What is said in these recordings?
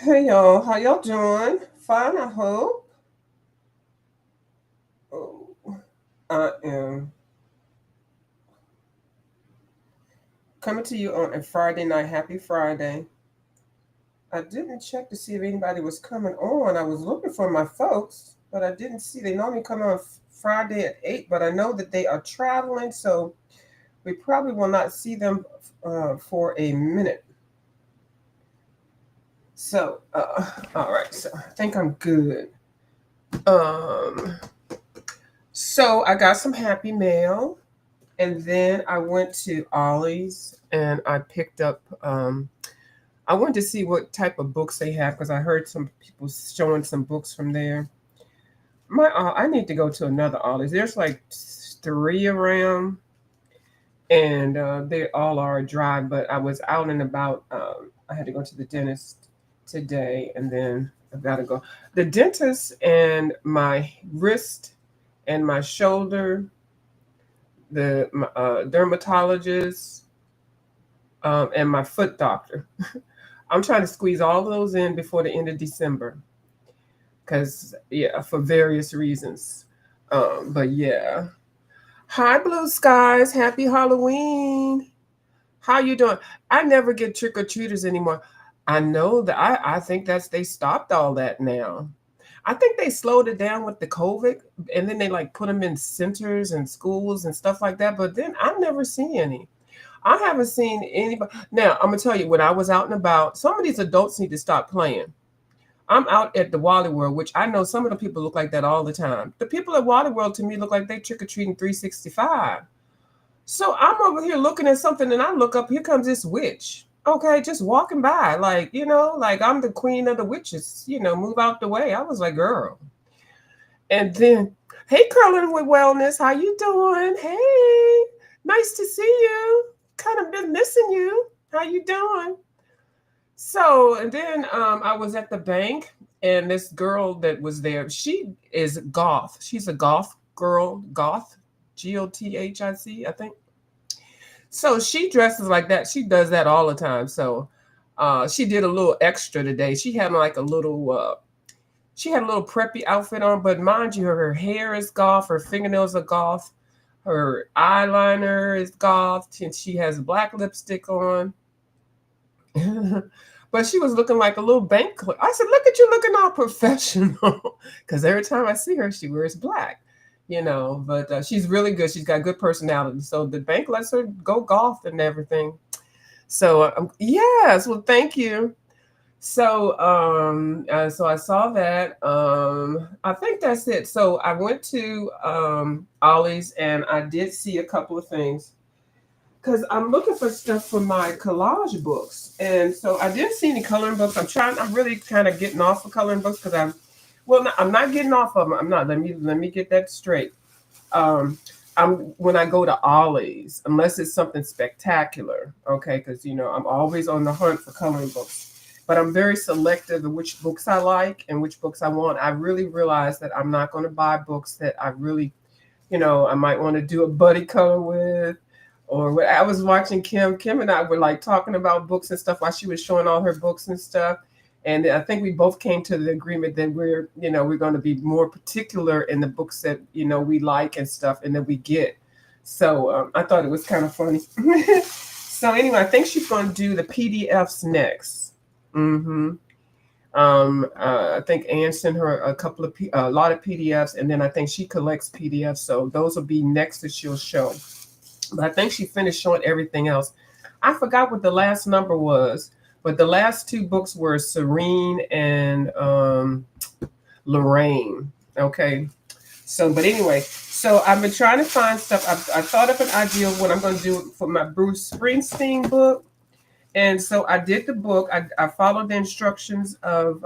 Hey y'all, how y'all doing? Fine, I hope. Oh, I am coming to you on a Friday night. Happy Friday. I didn't check to see if anybody was coming on. I was looking for my folks, but I didn't see. They normally come on Friday at 8, but I know that they are traveling, so we probably will not see them for a minute. So, all right, so I think I'm good. Um, so I got some happy mail. And then I went to Ollie's and I picked up. I wanted to see what type of books they have because I heard some people showing some books from there. I need to go to another Ollie's. There's like three around, and they all are dry. But I was out and about. I had to go to the dentist today, and then I gotta go. The dentist and my wrist and my shoulder, the dermatologist and my foot doctor. I'm trying to squeeze all of those in before the end of December, because yeah, for various reasons. But yeah, hi Blue Skies, happy Halloween. How you doing? I never get trick or treaters anymore. I know that I think that's they stopped all that now. I think they slowed it down with the COVID, and then they like put them in centers and schools and stuff like that. But then I never see any. I haven't seen anybody. Now, I'm gonna tell you, when I was out and about, some of these adults need to stop playing. I'm out at the Wally World, which I know some of the people look like that all the time. The people at Wally World to me look like they trick or treating 365. So I'm over here looking at something, and I look up. Here comes this witch. Okay, just walking by, like like I'm the queen of the witches. Move out the way. I was like, girl. And then, hey, Curlin with Wellness, how you doing? Hey, nice to see you. Kind of been missing you. How you doing? So, and then I was at the bank, and this girl that was there, she is goth. She's a goth girl, goth, Gothic, I think. So she dresses like that. She does that all the time. So she did a little extra today. She had a little preppy outfit on, but mind you, her hair is goth, her fingernails are goth, her eyeliner is goth, and she has black lipstick on. But she was looking like a little bank clerk. I said, "Look at you looking all professional," because every time I see her, she wears black. But she's really good. She's got good personality. So the bank lets her go golf and everything. So yes, well, thank you. So I saw that. I think that's it. So I went to Ollie's and I did see a couple of things because I'm looking for stuff for my collage books. And so I didn't see any coloring books. I'm really kind of getting off of coloring books because I'm not getting off of them. I'm not. Let me get that straight. Um, when I go to Ollie's, unless it's something spectacular, okay, because I'm always on the hunt for coloring books. But I'm very selective of which books I like and which books I want. I really realize that I'm not going to buy books that I really, I might want to do a buddy color with. Or when I was watching Kim. Kim and I were like talking about books and stuff while she was showing all her books and stuff. And I think we both came to the agreement that we're going to be more particular in the books that we like and stuff, and that we get. So I thought it was kind of funny. So anyway, I think she's going to do the PDFs next. Mm-hmm. I think Ann sent her a lot of PDFs, and then I think she collects PDFs. So those will be next that she'll show. But I think she finished showing everything else. I forgot what the last number was, but the last two books were Serene and Lorraine. Okay. So, but anyway, so I've been trying to find stuff. I thought of an idea of what I'm going to do for my Bruce Springsteen book. And so I did the book. I followed the instructions of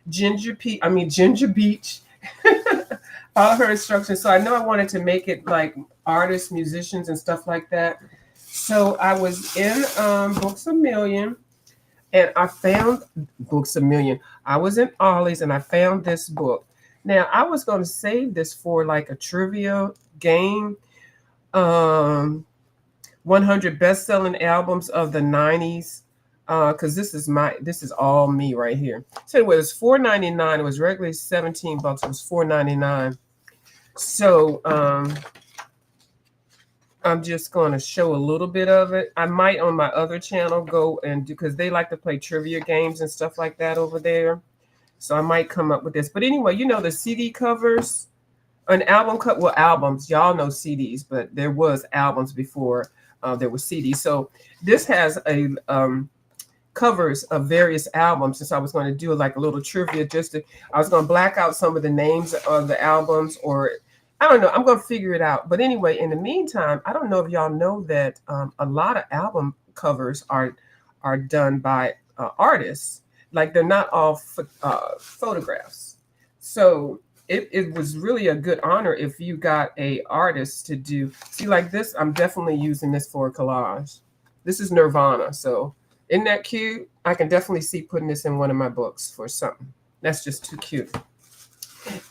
Ginger Beach. Follow her instructions. So I know I wanted to make it like artists, musicians, and stuff like that. So I was in Books a Million, and I found Books a Million. I was in Ollie's, and I found this book. Now I was going to save this for like a trivia game. Um, 100 best-selling albums of the 90s. because this is all me right here. So anyway, it was $4.99. It was regularly $17. It was $4.99. So I'm just going to show a little bit of it. I might on my other channel go and do, because they like to play trivia games and stuff like that over there. So I might come up with this. But anyway, you know, the CD covers, an album cut. Well, albums, y'all know CDs, but there was albums before there was CDs. So this has a covers of various albums. Since I was going to do like a little trivia, I was going to black out some of the names of the albums, or I don't know. I'm going to figure it out. But anyway, in the meantime, I don't know if y'all know that a lot of album covers are done by artists. Like they're not all photographs. So it was really a good honor if you got a artist to do. See, like this, I'm definitely using this for a collage. This is Nirvana. So isn't that cute? I can definitely see putting this in one of my books for something. That's just too cute.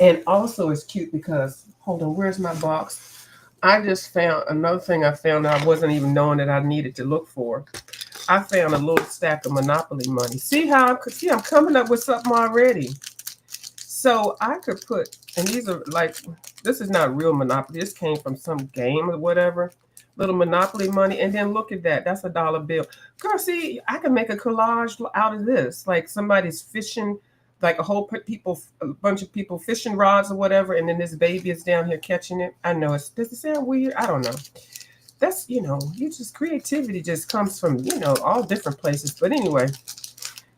And also it's cute because, hold on, where's my box? I just found another thing I found that I wasn't even knowing that I needed to look for. I found a little stack of Monopoly money. See how I'm coming up with something already. So I could put, and these are like, this is not real Monopoly. This came from some game or whatever. Little Monopoly money. And then look at that. That's a dollar bill. Girl, see, I can make a collage out of this. Like somebody's fishing, like a bunch of people fishing rods or whatever. And then this baby is down here catching it. I know does it sound weird? I don't know. That's, creativity just comes from, all different places. But anyway,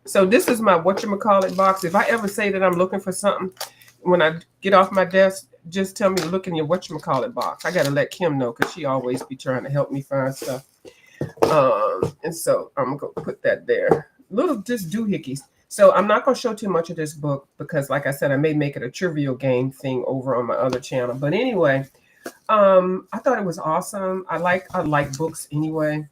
so this is my whatchamacallit box. If I ever say that I'm looking for something, when I get off my desk, just tell me to look in your whatchamacallit box. I got to let Kim know because she always be trying to help me find stuff. And so I'm going to put that there. Little just doohickeys. So I'm not going to show too much of this book because, like I said, I may make it a trivial game thing over on my other channel. But anyway, I thought it was awesome. I like books anyway.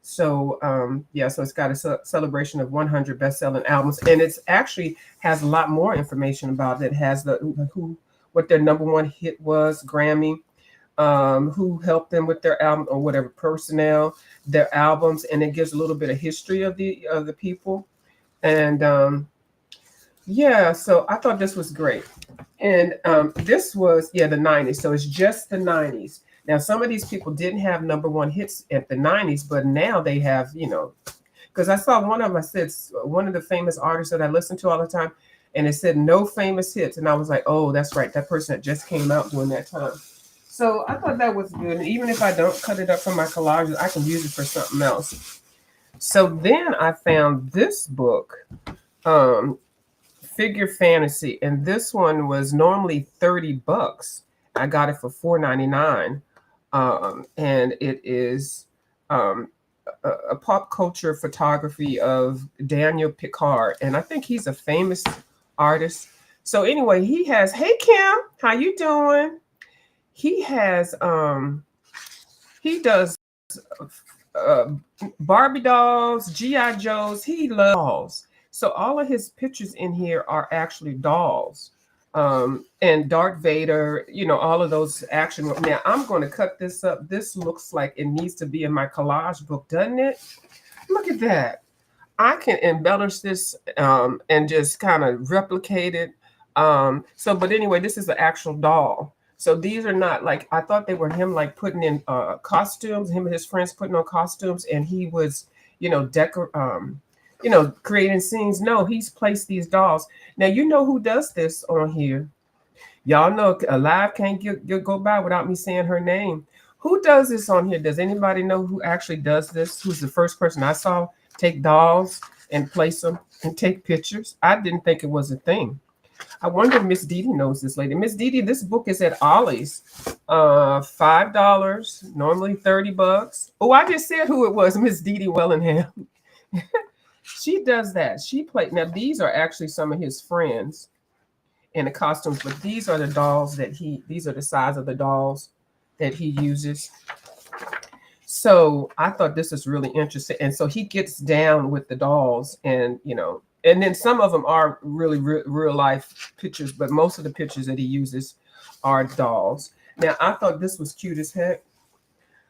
So so it's got a celebration of 100 best-selling albums, and it's actually has a lot more information about it. It has what their number one hit was, Grammy, who helped them with their album or whatever, personnel, their albums, and it gives a little bit of history of the people. And so I thought this was great. And this was the 90s, so it's just the 90s. Now, some of these people didn't have number one hits at the 90s, but now they have, because I saw one of them, I said, one of the famous artists that I listen to all the time, and it said no famous hits. And I was like, oh, that's right. That person that just came out during that time. So I thought that was good. And even if I don't cut it up for my collages, I can use it for something else. So then I found this book, Figure Fantasy. And this one was normally $30. I got it for $4.99. And it is a pop culture photography of Daniel Picard, and I think he's a famous artist. So anyway, he has, hey Kim, how you doing? He has he does Barbie dolls, GI Joes. He loves dolls. So all of his pictures in here are actually dolls. And Darth Vader, all of those action. Now I'm going to cut this up. This looks like it needs to be in my collage book, doesn't it? Look at that. I can embellish this and just kind of replicate it. But anyway, this is an actual doll. So these are not like, I thought they were him like putting in costumes, him and his friends putting on costumes, and he was, creating scenes. No, he's placed these dolls. Now, you know who does this on here. Y'all know Alive can't go by without me saying her name. Who does this on here? Does anybody know who actually does this? Who's the first person I saw take dolls and place them and take pictures? I didn't think it was a thing. I wonder if Miss Dee Dee knows this lady. Miss Dee Dee, this book is at Ollie's. $5, normally $30. Oh, I just said who it was, Miss Dee Dee Wellingham. She does that. Now these are actually some of his friends in the costumes, but these are the dolls these are the size of the dolls that he uses. So I thought this is really interesting. And so he gets down with the dolls, and and then some of them are really real life pictures, but most of the pictures that he uses are dolls. Now I thought this was cute as heck.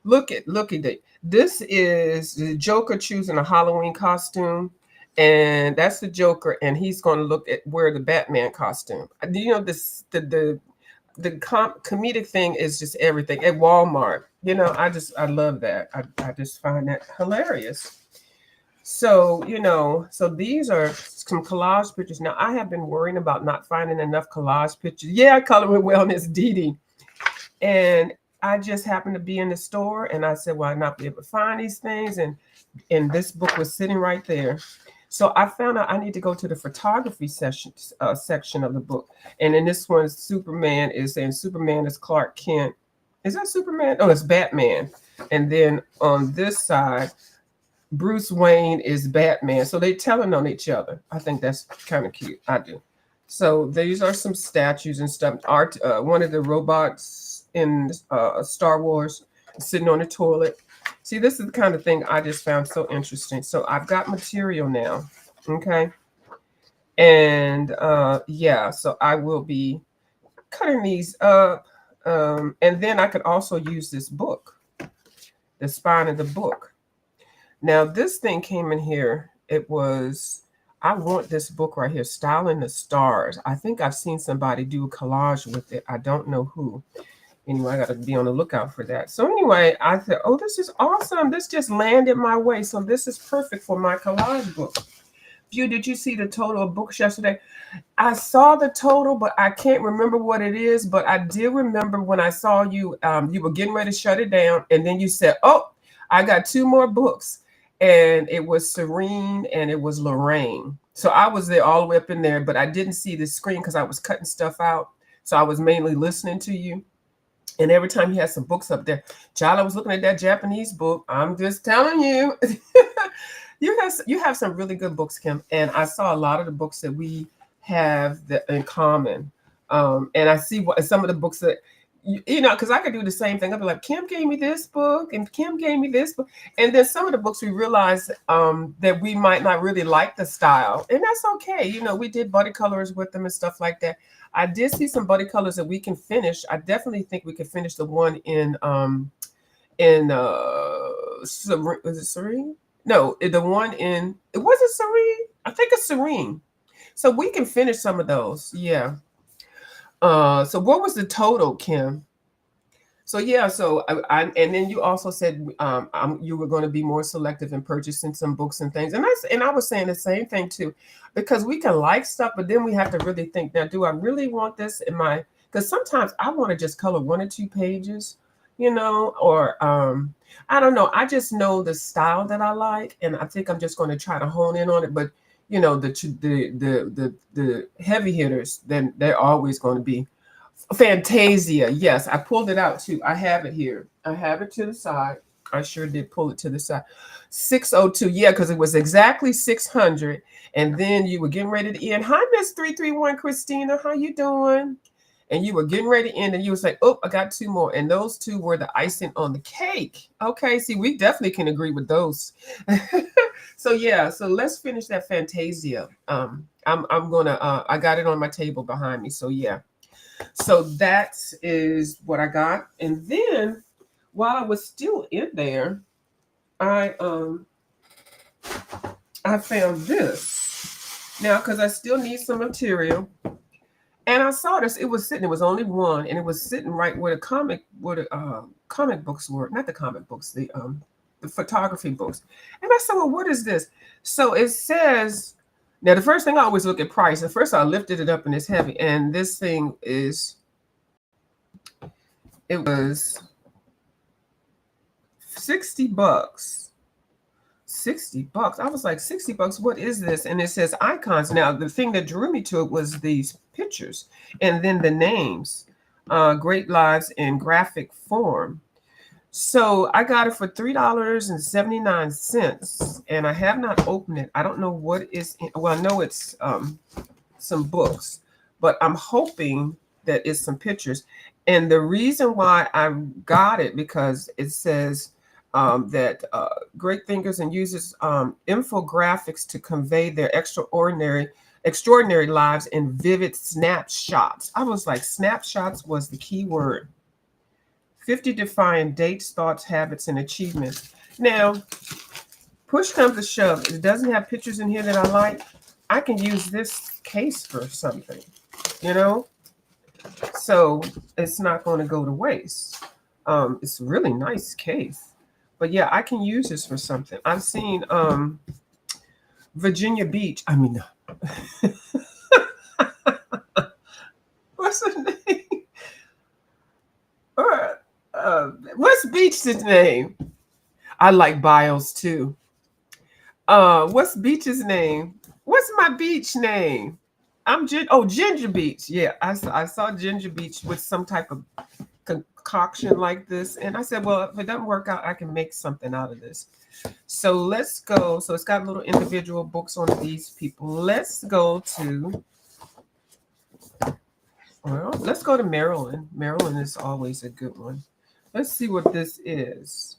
Look at that. This is the Joker choosing a Halloween costume, and that's the Joker, and he's going to look at wear the Batman costume. You know this the comedic thing is just everything at Walmart. You know, I love that. I just find that hilarious. So, you know, so these are some collage pictures. Now, I have been worrying about not finding enough collage pictures. Yeah, Color with Wellness, Dee Dee. And I just happened to be in the store and I said, well, I'll not be able to find these things. And this book was sitting right there. So I found out I need to go to the photography section of the book. And in this one, Superman is saying Superman is Clark Kent. Is that Superman? Oh, it's Batman. And then on this side, Bruce Wayne is Batman. So they're telling on each other. I think that's kind of cute. I do. So these are some statues and stuff. Art. One of the robots in Star Wars sitting on the toilet. See, this is the kind of thing I just found so interesting. So I've got material now. Okay. And yeah, so I will be cutting these up. And then I could also use this book, the spine of the book. Now, this thing came in here. It was, I want this book right here, Styling the Stars. I think I've seen somebody do a collage with it. I don't know who. Anyway, I got to be on the lookout for that. So anyway, I thought, oh, this is awesome. This just landed my way. So this is perfect for my collage book. View, did you see the total of books yesterday? I saw the total, but I can't remember what it is. But I did remember when I saw you, you were getting ready to shut it down. And then you said, oh, I got 2 more books. And it was Serene and it was Lorraine. So I was there all the way up in there, but I didn't see the screen because I was cutting stuff out. So I was mainly listening to you. And every time you had some books up there, child, I was looking at that Japanese book. I'm just telling you, you have some really good books, Kim. And I saw a lot of the books that we have in common. And I see what some of the books that, you know, because I could do the same thing. I'd be like, Kim gave me this book and Kim gave me this book. And then some of the books we realized that we might not really like the style. And that's okay. You know, we did buddy colors with them and stuff like that. I did see some buddy colors that we can finish. I definitely think we could finish the one in is it Serene? No, the one in, it wasn't Serene. I think it's Serene. So we can finish some of those. Yeah. So what was the total, Kim? So yeah, so I and then you also said you were going to be more selective in purchasing some books and things, and I was saying the same thing too, because we can like stuff, but then we have to really think, now, do I really want this in my? Because sometimes I want to just color 1 or 2 pages, you know, or I don't know. I just know the style that I like, and I think I'm just going to try to hone in on it. But you know, the heavy hitters, then they're always going to be Fantasia. Yes, I pulled it out too. I have it here. I have it to the side. I sure did pull it to the side. 602. Yeah, because it was exactly 600. And then you were getting ready to end. Hi, Miss 331 Christina. How you doing? And you were getting ready to end, and you was like, oh, I got 2 more. And those 2 were the icing on the cake. Okay, see, we definitely can agree with those. So yeah, so let's finish that Fantasia. I'm gonna I got it on my table behind me. So yeah. So that is what I got. And then while I was still in there, I found this. Now, because I still need some material. And I saw this, it was only one, and it was sitting right where the comic books were, not the comic books, the photography books. And I said, well, what is this? So it says, now the first thing I always look at price. At first I lifted it up and it's heavy. And this thing is, it was $60. $60. I was like, $60, what is this? And it says icons. Now, the thing that drew me to it was these pictures and then the names, Great Lives in graphic form. So I got it for $3.79, and I have not opened it. I don't know what is in, well, I know it's some books, but I'm hoping that it's some pictures. And the reason why I got it, because it says that Great Thinkers and uses infographics to convey their extraordinary lives in vivid snapshots. I was like, snapshots was the key word. 50 defining dates, thoughts, habits, and achievements. Now, push comes to shove. It doesn't have pictures in here that I like. I can use this case for something, you know? So it's not going to go to waste. It's a really nice case. But yeah, I can use this for something. I've seen Virginia Beach. I mean, what's the name? What's Beach's name? I like bios too. What's Beach's name? What's my beach name? Ginger Beach. Yeah, I saw Ginger Beach with some type of concoction like this, and I said, well, if it doesn't work out, I can make something out of this. So let's go. So it's got little individual books on these people. Let's go to Maryland. Maryland is always a good one. Let's see what this is.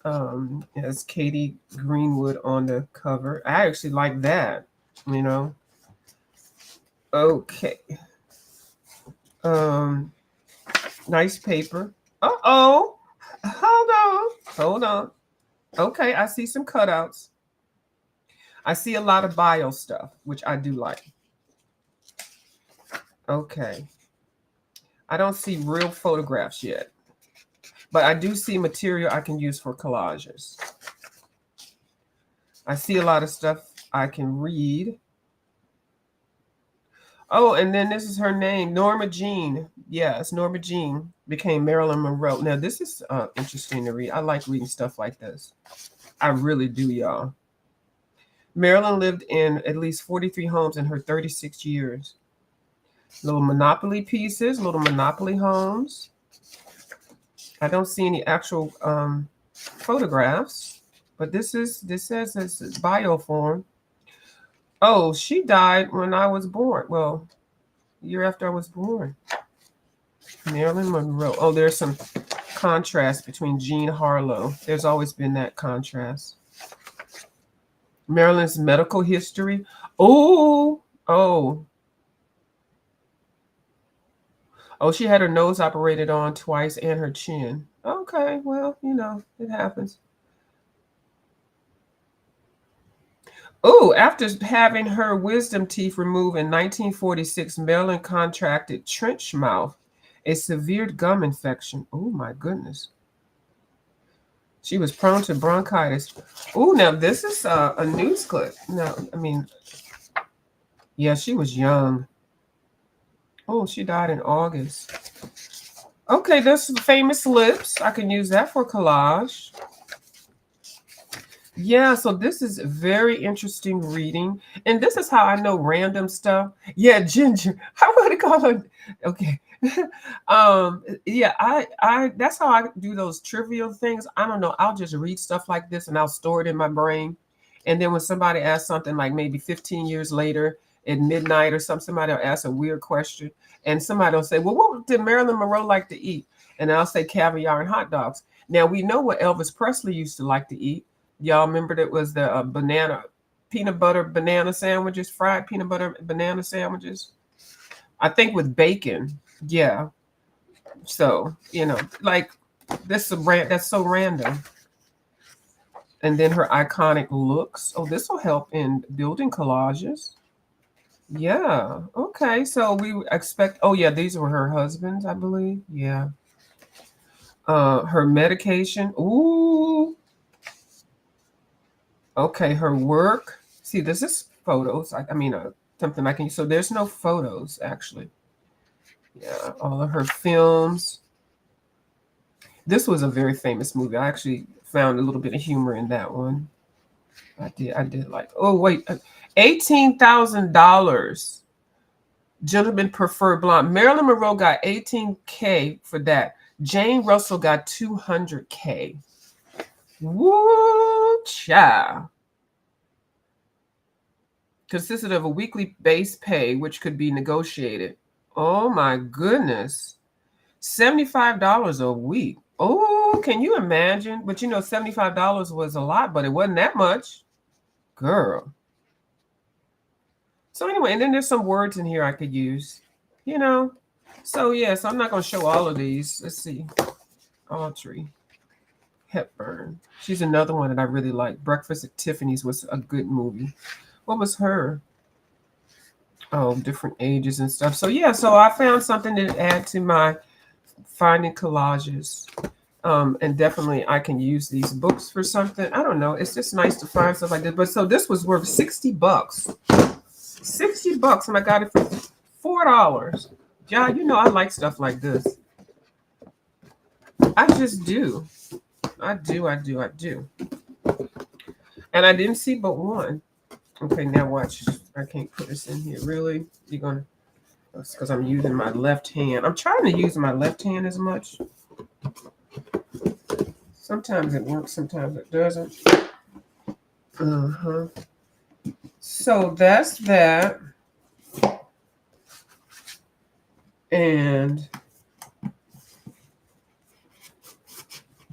It has Katie Greenwood on the cover. I actually like that, you know. Okay. Nice paper. Uh-oh. Hold on. Okay, I see some cutouts. I see a lot of bio stuff, which I do like. Okay. I don't see real photographs yet, but I do see material I can use for collages. I see a lot of stuff I can read. Oh, and then this is her name, Norma Jean. Yes, Norma Jean became Marilyn Monroe. Now, this is interesting to read. I like reading stuff like this. I really do, y'all. Marilyn lived in at least 43 homes in her 36 years. Little Monopoly pieces, little Monopoly homes. I don't see any actual photographs, but this says it's bio form. Oh, she died when I was born. Well, year after I was born. Marilyn Monroe. Oh, there's some contrast between Jean Harlow. There's always been that contrast. Marilyn's medical history. Oh. Oh, she had her nose operated on twice and her chin. Okay, well, you know, it happens. Oh, after having her wisdom teeth removed in 1946, Marilyn contracted trench mouth, a severe gum infection. Oh, my goodness. She was prone to bronchitis. Oh, now this is a news clip. No, I mean, yeah, she was young. Oh, she died in August. Okay, there's some famous lips. I can use that for collage. Yeah, so this is very interesting reading. And this is how I know random stuff. Yeah, Ginger. I want to call her. Okay. Yeah, I that's how I do those trivial things. I don't know. I'll just read stuff like this and I'll store it in my brain. And then when somebody asks something like maybe 15 years later at midnight or somebody will ask a weird question. And somebody will say, well, what did Marilyn Monroe like to eat? And I'll say caviar and hot dogs. Now we know what Elvis Presley used to like to eat. Y'all remember that was the peanut butter banana sandwiches, fried peanut butter banana sandwiches. I think with bacon. Yeah. So, you know, like that's so random. And then her iconic looks. Oh, this will help in building collages. Yeah. Okay. So we expect, oh yeah, these were her husbands, I believe. Yeah. Her medication. Ooh. Okay, her work. See, this is photos. I mean, something I can use. So there's no photos, actually. Yeah, all of her films. This was a very famous movie. I actually found a little bit of humor in that one. I did like, oh, wait, $18,000. Gentlemen prefer blonde. Marilyn Monroe got $18K for that. Jane Russell got $200K. Woo, child. Consisted of a weekly base pay, which could be negotiated. Oh my goodness. $75 a week. Oh, can you imagine? But you know, $75 was a lot, but it wasn't that much. Girl. So anyway, and then there's some words in here I could use, you know. So yes, I'm not going to show all of these. Let's see. Audrey Hepburn. She's another one that I really like. Breakfast at Tiffany's was a good movie. What was her? Oh, different ages and stuff. So yeah, so I found something to add to my finding collages. And definitely I can use these books for something. I don't know. It's just nice to find stuff like this. But so this was worth $60. $60 and I got it for $4. Yeah, you know I like stuff like this. I just do. I do. And I didn't see but one. Okay, now watch. I can't put this in here. Really? You're gonna? That's because I'm using my left hand. I'm trying to use my left hand as much. Sometimes it works, sometimes it doesn't. So that's that. And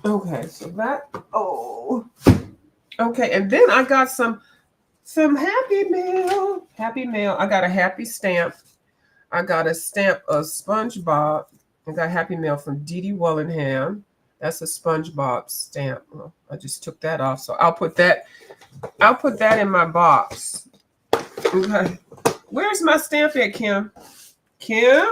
okay, so that okay, and then I got some happy mail. Happy mail. I got a happy stamp. I got a stamp of SpongeBob. I got happy mail from Dee Dee Wellingham. That's a SpongeBob stamp. Well, I just took that off, so I'll put that in my box. Okay. Where's my stamp at, Kim? Kim?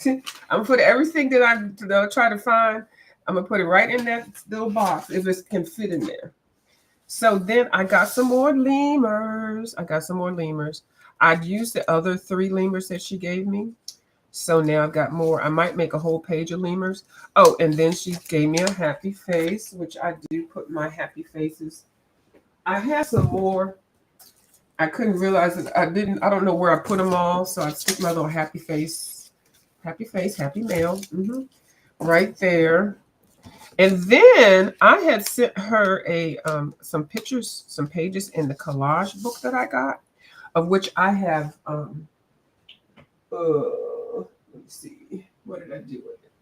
I'm gonna put everything that I try to find. I'm gonna put it right in that little box if it can fit in there. So then I got some more lemurs. I'd used the other 3 lemurs that she gave me. So now I've got more. I might make a whole page of lemurs. Oh, and then she gave me a happy face, which I do put my happy faces. I had some more. I couldn't realize it. I don't know where I put them all. So I stick my little happy face, happy mail, right there. And then I had sent her some pictures, some pages in the collage book that I got, of which I have. Let me see. What did I do with it?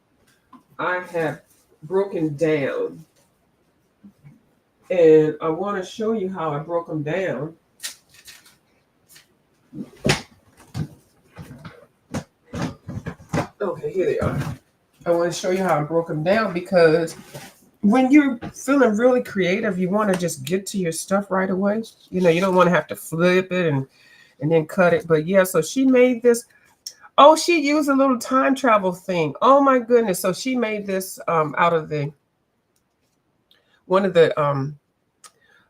I have broken down, and I want to show you how I broke them down. Okay, here they are. I want to show you how I broke them down because when you're feeling really creative, you want to just get to your stuff right away. You know, you don't want to have to flip it and then cut it. But yeah, so she made this. Oh, she used a little time travel thing. Oh my goodness. So she made this out of one of the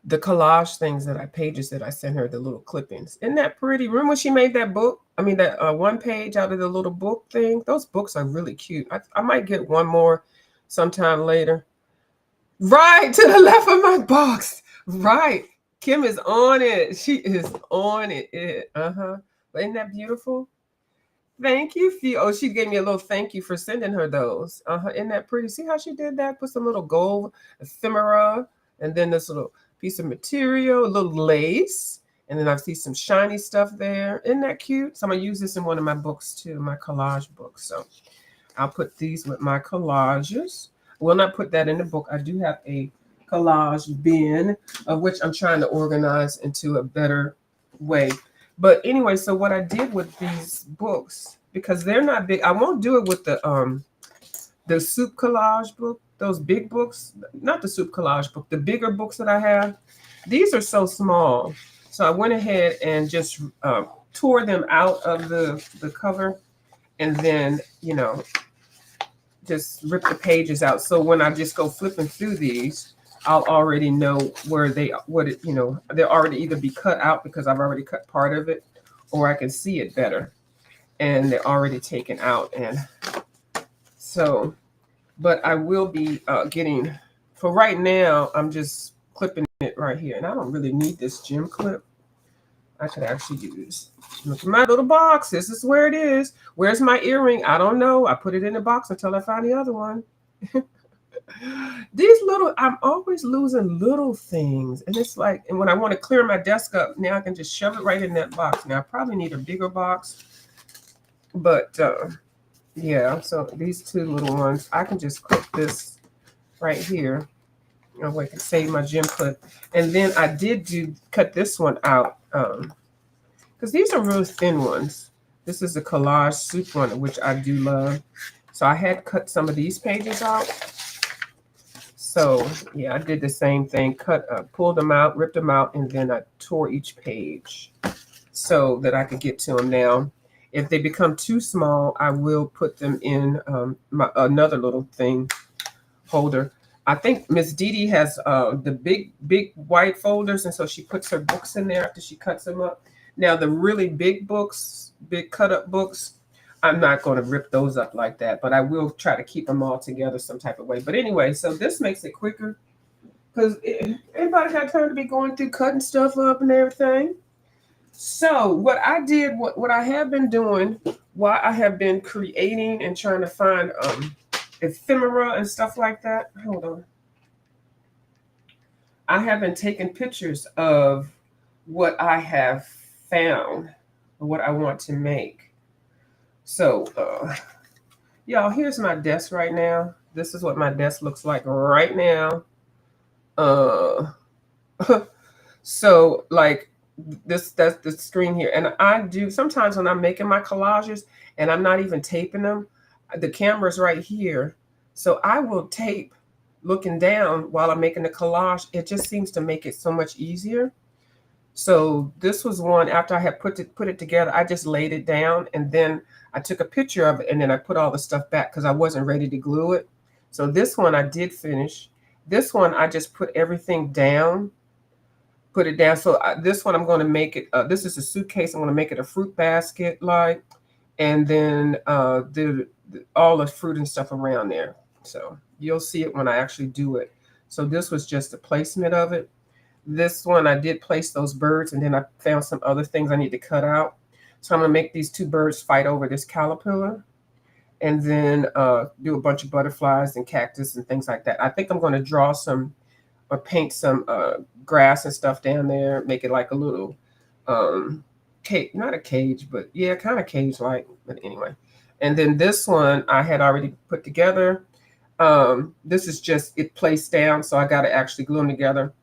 collage things pages that I sent her, the little clippings. Isn't that pretty? Remember when she made that book? I mean, that one page out of the little book thing? Those books are really cute. I might get one more sometime later. Right to the left of my box. Right. Kim is on it. She is on it. But isn't that beautiful? Thank you. Oh, she gave me a little thank you for sending her those. Isn't that pretty? See how she did that? Put some little gold ephemera and then this little piece of material, a little lace. And then I see some shiny stuff there. Isn't that cute? So I'm going to use this in one of my books too, my collage books. So I'll put these with my collages. I will not put that in the book. I do have a collage bin of which I'm trying to organize into a better way. But anyway, so what I did with these books, because they're not big, I won't do it with the soup collage book, those big books, not the soup collage book, the bigger books that I have. These are so small. So I went ahead and just tore them out of the cover and then, just rip the pages out. So when I just go flipping through these, I'll already know where they'll already either be cut out because I've already cut part of it, or I can see it better and they're already taken out. And so, but I will be getting, for right now, I'm just clipping it right here. And I don't really need this gem clip. I could actually use, look at my little box. This is where it is. Where's my earring? I don't know. I put it in the box until I find the other one. I'm always losing little things. And it's like, and when I want to clear my desk up, now I can just shove it right in that box. Now I probably need a bigger box. But yeah, so these 2 little ones, I can just clip this right here. Oh, wait, I can save my gem clip. And then I did cut this one out. Because these are real thin ones. This is a collage soup one, which I do love. So I had cut some of these pages out. So yeah, I did the same thing. Pulled them out, ripped them out, and then I tore each page so that I could get to them now. If they become too small, I will put them in another little thing holder. I think Miss Dee Dee has the big white folders, and so she puts her books in there after she cuts them up. Now the really big books, big cut up books, I'm not going to rip those up like that, but I will try to keep them all together some type of way. But anyway, so this makes it quicker because anybody got time to be going through cutting stuff up and everything. So what I did, what I have been doing while I have been creating and trying to find ephemera and stuff like that. Hold on. I have been taking pictures of what I have found, what I want to make. So, y'all, here's my desk right now. This is what my desk looks like right now. So like that's the screen here. And I do sometimes when I'm making my collages and I'm not even taping them, the camera's right here. So I will tape looking down while I'm making the collage. It just seems to make it so much easier. So this was one after I had put it together. I just laid it down and then I took a picture of it and then I put all the stuff back because I wasn't ready to glue it. So this one I did finish. This one I just put everything down, put it down. So this one I'm going to make it. This is a suitcase. I'm going to make it a fruit basket like, and then all the fruit and stuff around there. So you'll see it when I actually do it. So this was just a placement of it. This one, I did place those birds, and then I found some other things I need to cut out. So I'm going to make these two birds fight over this caterpillar, and then do a bunch of butterflies and cactus and things like that. I think I'm going to draw some or paint some grass and stuff down there, make it like a little cage, not a cage, but yeah, kind of cage-like. But anyway, and then this one I had already put together. This is just it placed down, so I got to actually glue them together.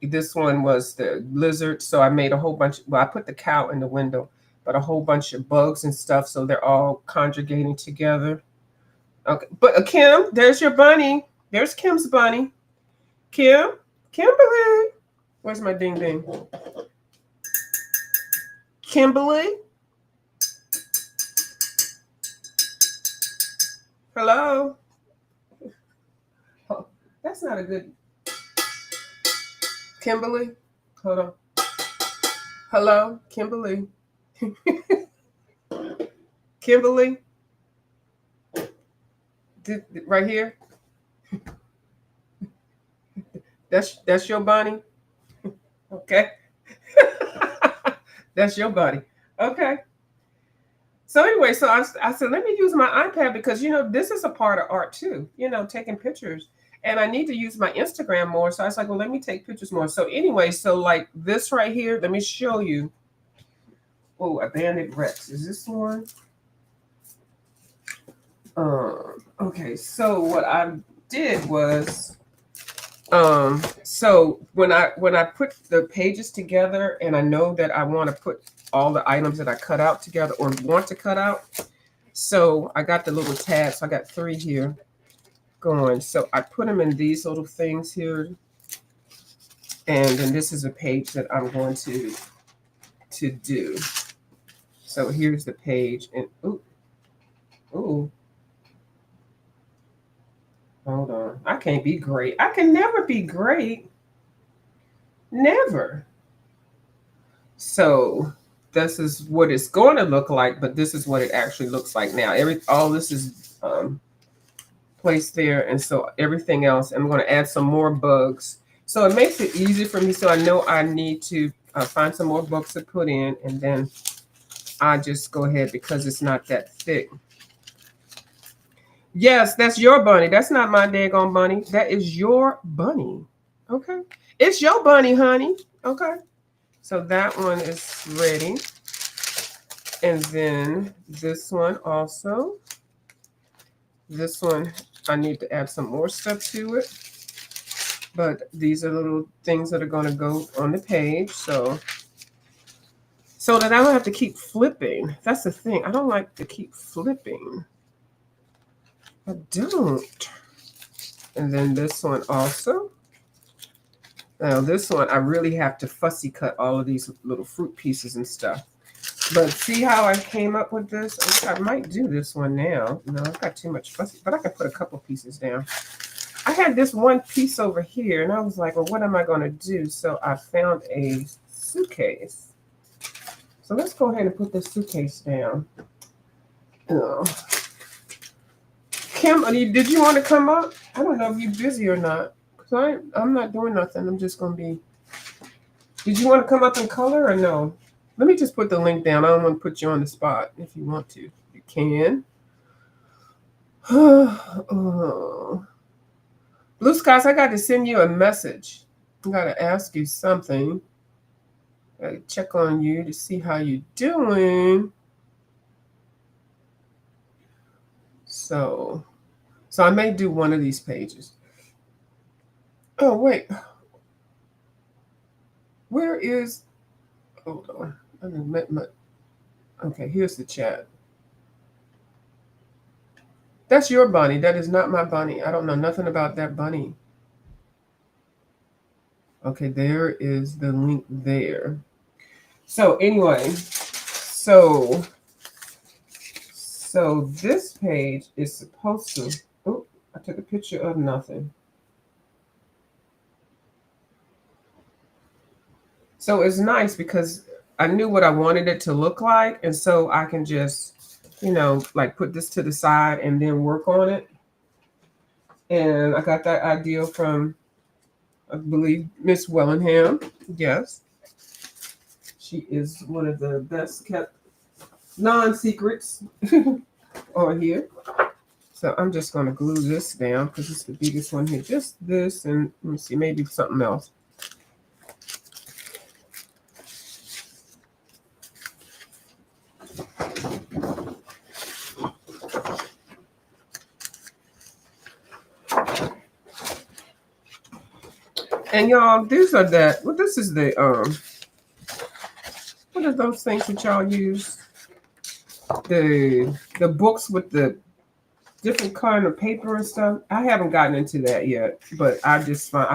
This one was the lizard, so I made a whole bunch. Well, I put the cow in the window, but a whole bunch of bugs and stuff, so they're all conjugating together. Okay, but Kim, there's your bunny. There's Kim's bunny. Kimberly, where's my ding ding? Kimberly, hello. Oh, that's not a good. Kimberly, hold on. Hello, Kimberly. Kimberly, right here. That's your bunny. Okay. That's your bunny. Okay. So anyway, so I said, let me use my iPad because, this is a part of art too, taking pictures. And I need to use my Instagram more. So I was like, well, let me take pictures more. So anyway, so like this right here, let me show you. Oh, a Bandit Rex. Is this one? Okay, so what I did was, so when I put the pages together and I know that I want to put all the items that I cut out together or want to cut out, so I got the little tabs. So I got 3 here going. So I put them in these little things here, and then this is a page that I'm going to do. So here's the page, and ooh. Hold on. I can't be great. I can never be great. Never. So this is what it's going to look like, but this is what it actually looks like now. All this is placed there, and so everything else, I'm going to add some more bugs. So it makes it easy for me. So I know I need to find some more bugs to put in, and then I just go ahead because it's not that thick. Yes, that's your bunny. That's not my daggone bunny. That is your bunny. Okay. It's your bunny, honey. Okay. So that one is ready. And then this one also. This one, I need to add some more stuff to it. But these are little things that are going to go on the page. So so that I don't have to keep flipping. That's the thing. I don't like to keep flipping. I don't. And then this one also. Now this one, I really have to fussy cut all of these little fruit pieces and stuff. But see how I came up with this? I might do this one now. No, I've got too much fussy, but I can put a couple pieces down. I had this one piece over here, and I was like, well, what am I going to do? So I found a suitcase. So let's go ahead and put this suitcase down. Oh. Kim, did you want to come up? I don't know if you're busy or not. Because I'm not doing nothing. I'm just going to be... Did you want to come up in color or no? Let me just put the link down. I don't want to put you on the spot. If you want to, you can. Oh. Blue Skies, I got to send you a message. I got to ask you something. I got to check on you to see how you're doing. So I may do one of these pages. Oh, wait. Where is... Hold on. I didn't met my... Okay, here's the chat. That's your bunny. That is not my bunny. I don't know nothing about that bunny. Okay, there is the link there. So anyway, so this page is supposed to... Oh, I took a picture of nothing. So it's nice because I knew what I wanted it to look like. And so I can just, you know, like put this to the side and then work on it. And I got that idea from, I believe, Miss Wellingham. Yes. She is one of the best kept non-secrets on here. So I'm just going to glue this down because it's the biggest one here. Just this and let me see, maybe something else. And y'all, these are that. Well, this is the what are those things that y'all use? The books with the different kind of paper and stuff. I haven't gotten into that yet, but I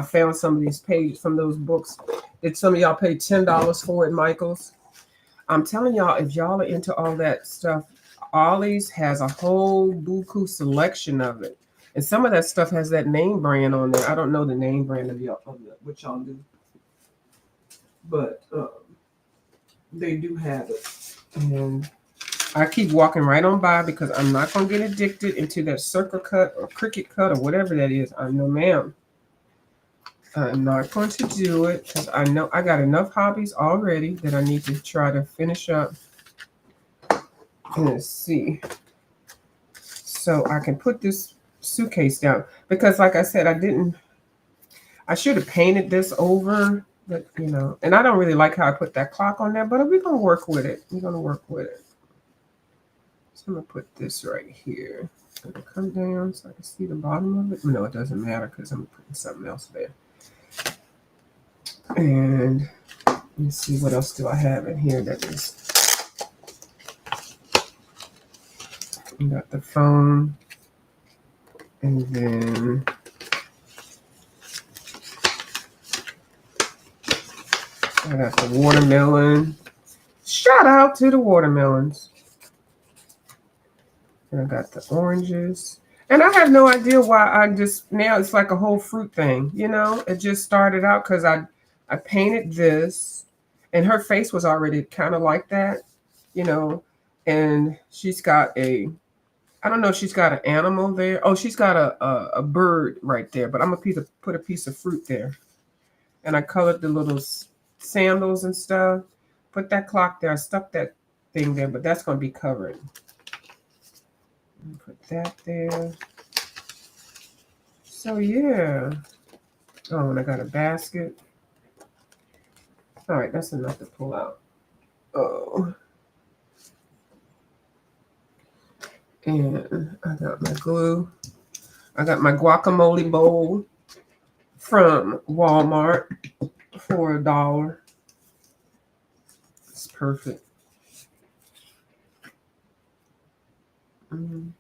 found some of these pages from those books that some of y'all paid $10 for at Michael's. I'm telling y'all, if y'all are into all that stuff, Ollie's has a whole buku selection of it. And some of that stuff has that name brand on there. I don't know the name brand of what y'all do. But they do have it. And I keep walking right on by because I'm not going to get addicted into that circle cut or cricket cut or whatever that is. I know, ma'am. I'm not going to do it because I know I got enough hobbies already that I need to try to finish up. Let's see. So I can put this suitcase down because like I said, I should have painted this over, but you know, and I don't really like how I put that clock on there, but we're going to work with it. We're going to work with it. So I'm going to put this right here. It's going to come down so I can see the bottom of it. No, it doesn't matter because I'm putting something else there. And let's see, what else do I have in here that is... We got the phone. And then I got the watermelon. Shout out to the watermelons. And I got the oranges. And I have no idea why now it's like a whole fruit thing, you know? It just started out because I painted this and her face was already kind of like that, you know? And she's got I don't know if she's got an animal there. Oh, she's got a bird right there, but I'm going to put a piece of fruit there. And I colored the little sandals and stuff. Put that clock there. I stuck that thing there, but that's going to be covered. Put that there. So, yeah. Oh, and I got a basket. All right, that's enough to pull out. Oh. And I got my glue. I got my guacamole bowl from Walmart for $1. It's perfect. Mm.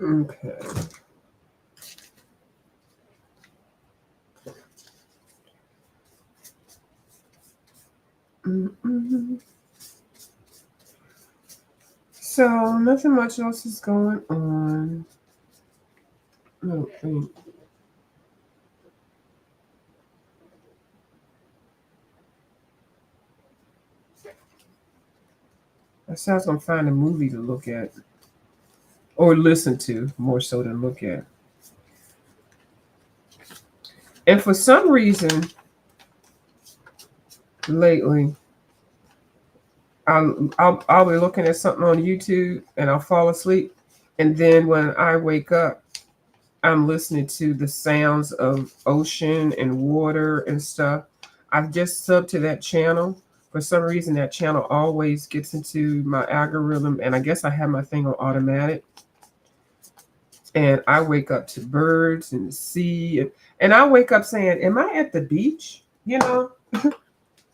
Okay. Mm-mm. So nothing much else is going on. I don't think. I said I was gonna find a movie to look at or listen to more so than look at. And for some reason lately, I'll be looking at something on YouTube and I'll fall asleep, and then when I wake up, I'm listening to the sounds of ocean and water and stuff. I've just subbed to that channel. For some reason, that channel always gets into my algorithm, and I guess I have my thing on automatic. And I wake up to birds and the sea, and I wake up saying, "Am I at the beach?" You know,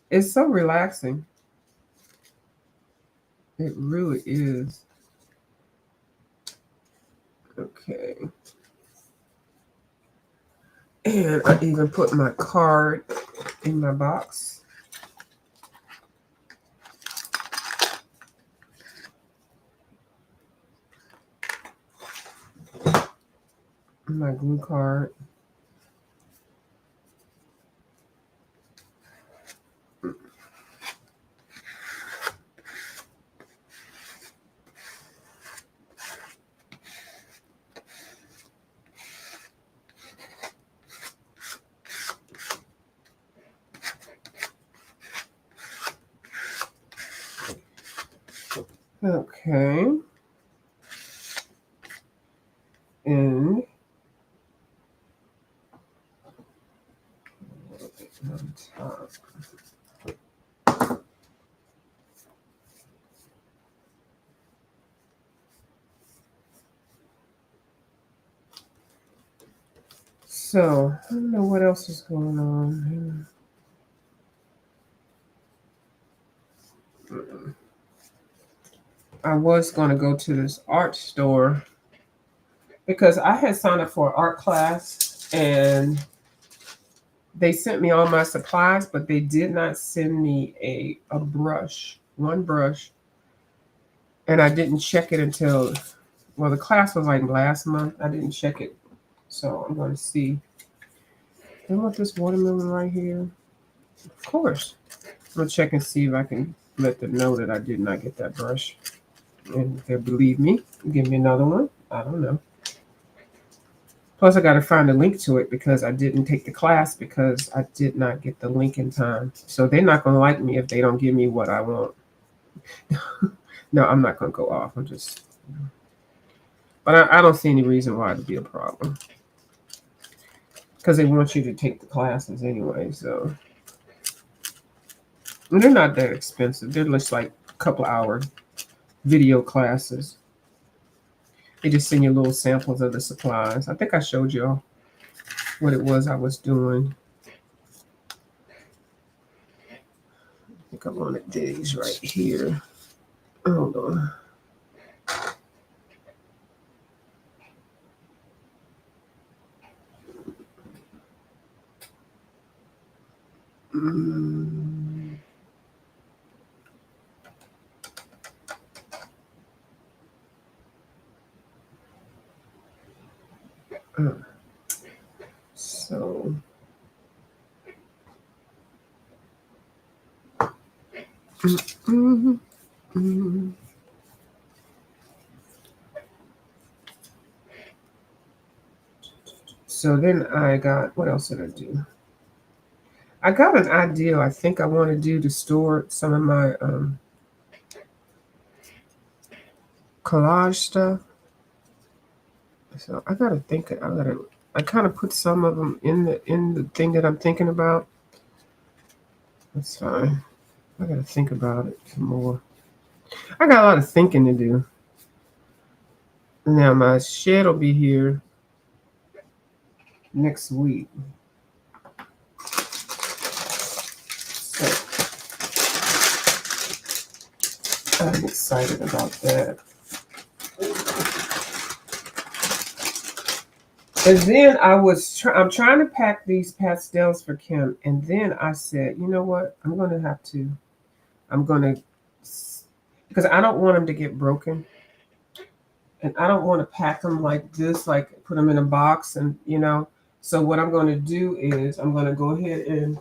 it's so relaxing. It really is. Okay. And I even put my card in my box. My glue card. Okay. And on top. So I don't know what else is going on. I was going to go to this art store because I had signed up for an art class and they sent me all my supplies, but they did not send me a brush, one brush. And I didn't check it until, well, the class was like last month. I didn't check it. So I'm going to see. I want this watermelon right here. Of course. I'm going to check and see if I can let them know that I did not get that brush. And if they believe me, give me another one. I don't know. Plus, I got to find a link to it because I didn't take the class because I did not get the link in time. So they're not going to like me if they don't give me what I want. No, I'm not going to go off. I'm just. But I don't see any reason why it'd be a problem. Because they want you to take the classes anyway. So. And they're not that expensive. They're just like a couple hour video classes. They just send you little samples of the supplies. I think I showed you what it was I was doing. I think I wanted these right here. Hold on. So so then I got, what else did I do? I got an idea. I think I want to do to store some of my collage stuff. So I gotta think. I kind of put some of them in the thing that I'm thinking about. That's fine. I gotta think about it some more. I got a lot of thinking to do. Now my shed will be here next week. So I'm excited about that. And then I'm trying to pack these pastels for Kim. And then I said, you know what? I'm going to, because I don't want them to get broken. And I don't want to pack them like this, like put them in a box and, So what I'm going to do is I'm going to go ahead and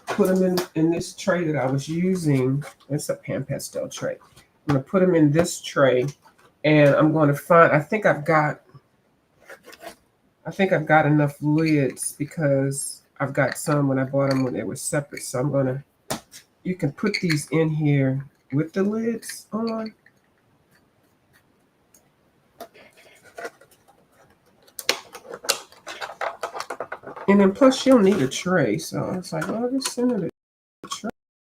put them in this tray that I was using. It's a pan pastel tray. I'm going to put them in this tray, and I'm going to I think I've got enough lids because I've got some when I bought them when they were separate. So you can put these in here with the lids on. And then plus she'll need a tray. So I was like, well, I'll just send her the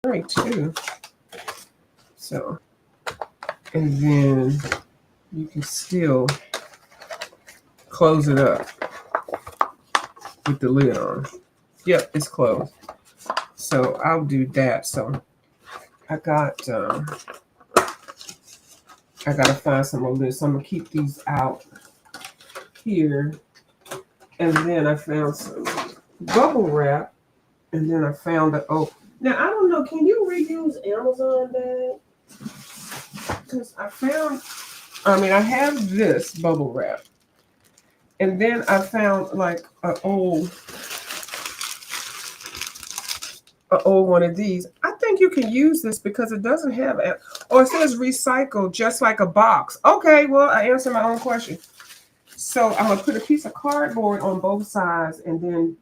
tray too. So, and then you can still close it up with the lid on. Yep, it's closed. So I'll do that. So I got to find some more lids. So I'm gonna keep these out here. And then I found some bubble wrap. And then I found now I don't know, can you reuse Amazon bag? Because I have this bubble wrap. And then I found like an old one of these. I think you can use this because it doesn't have it says recycle just like a box. Okay, well, I answered my own question. So I'm gonna put a piece of cardboard on both sides, and then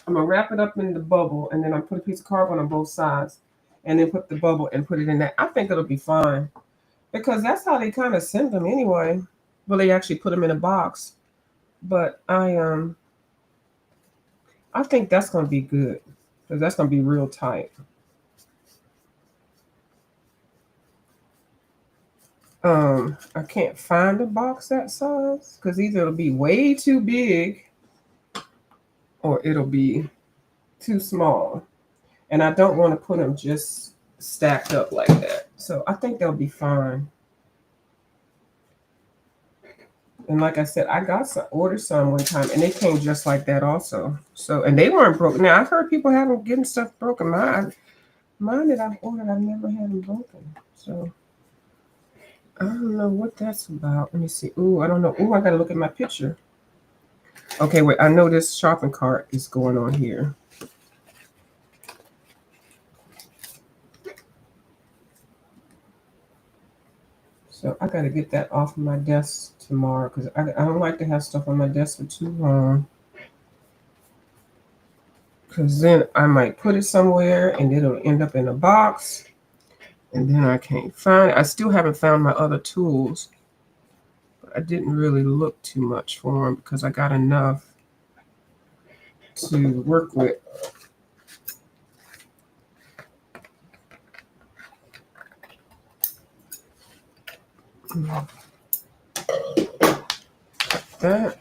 I'm gonna wrap it up in the bubble, and then I put a piece of cardboard on both sides, and then put the bubble and put it in that. I think it'll be fine because that's how they kind of send them anyway. Well, they actually put them in a box, but I think that's gonna be good because that's gonna be real tight. I can't find a box that size because either it'll be way too big or it'll be too small. And I don't want to put them just stacked up like that. So I think they'll be fine. And like I said, ordered some one time and they came just like that also. So, and they weren't broken. Now I've heard people getting stuff broken. Mine that I've ordered, I've never had them broken. So I don't know what that's about. Let me see. Ooh, I don't know. Ooh, I gotta look at my picture. Okay, wait. I know this shopping cart is going on here. So I gotta get that off of my desk tomorrow because I don't like to have stuff on my desk for too long. Because then I might put it somewhere and it'll end up in a box. And then I can't find it. I still haven't found my other tools. But I didn't really look too much for them because I got enough to work with. That.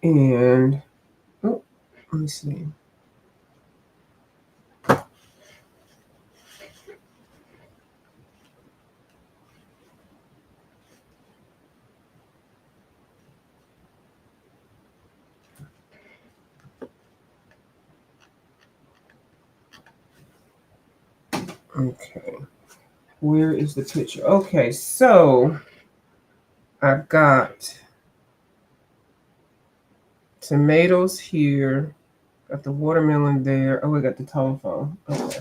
And, oh, let me see. Okay. Where is the picture? Okay, so I've got tomatoes here. Got the watermelon there. Oh, we got the telephone. Okay.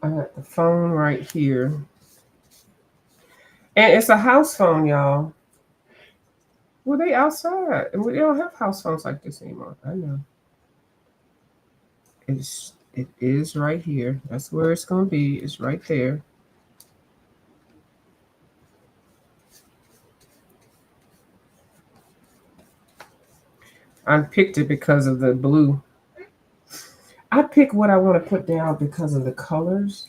I got the phone right here. And it's a house phone, y'all. Well, they outside. And we don't have house phones like this anymore. I know. It is right here. That's where it's gonna be. It's right there. I picked it because of the blue. I pick what I want to put down because of the colors,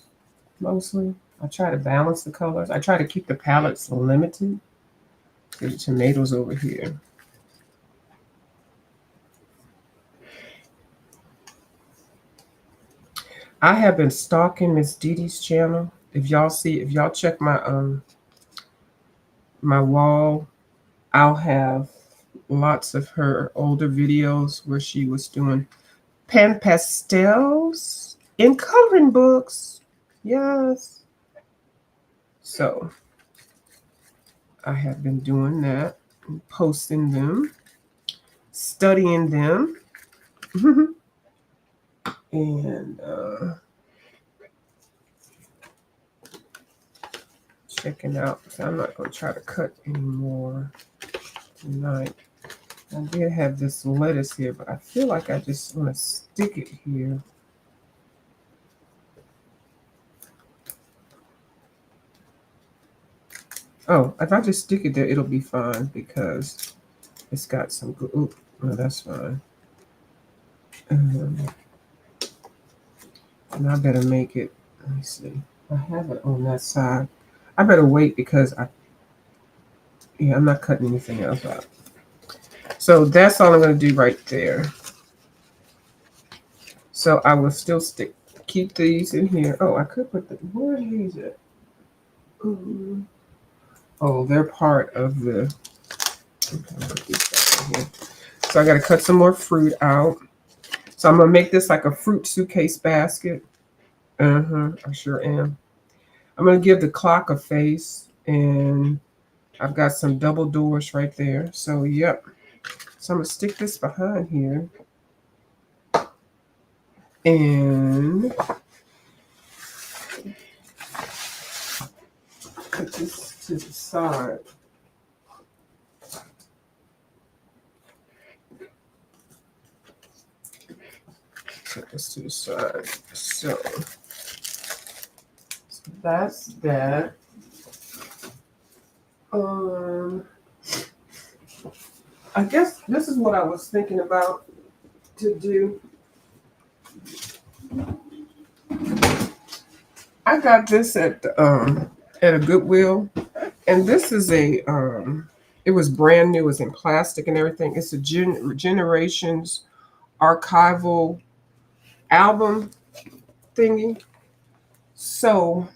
mostly. I try to balance the colors. I try to keep the palettes limited. The tomatoes over here. I have been stalking Miss Dee Dee's channel. If y'all check my wall, I'll have lots of her older videos where she was doing pen pastels in coloring books. Yes. So I have been doing that, posting them, studying them, and checking out. So I'm not going to try to cut anymore tonight. I did have this lettuce here, but I feel like I just want to stick it here. Oh, if I just stick it there, it'll be fine because it's got some good. Oh, no, that's fine. And I better make it. Let me see. I have it on that side. I better wait because I'm not cutting anything else out. So that's all I'm going to do right there. So I will still keep these in here. Oh, I could put where are these at? Oh, they're part of the. Okay, put these back in here. So I got to cut some more fruit out. So I'm going to make this like a fruit suitcase basket. I sure am. I'm going to give the clock a face, and I've got some double doors right there. So, yep. So I'm going to stick this behind here. And put this to the side. Put this to the side. So that's that. I guess this is what I was thinking about to do. I got this at a Goodwill, and this is a it was brand new. It was in plastic and everything. It's a Generations archival album thingy. So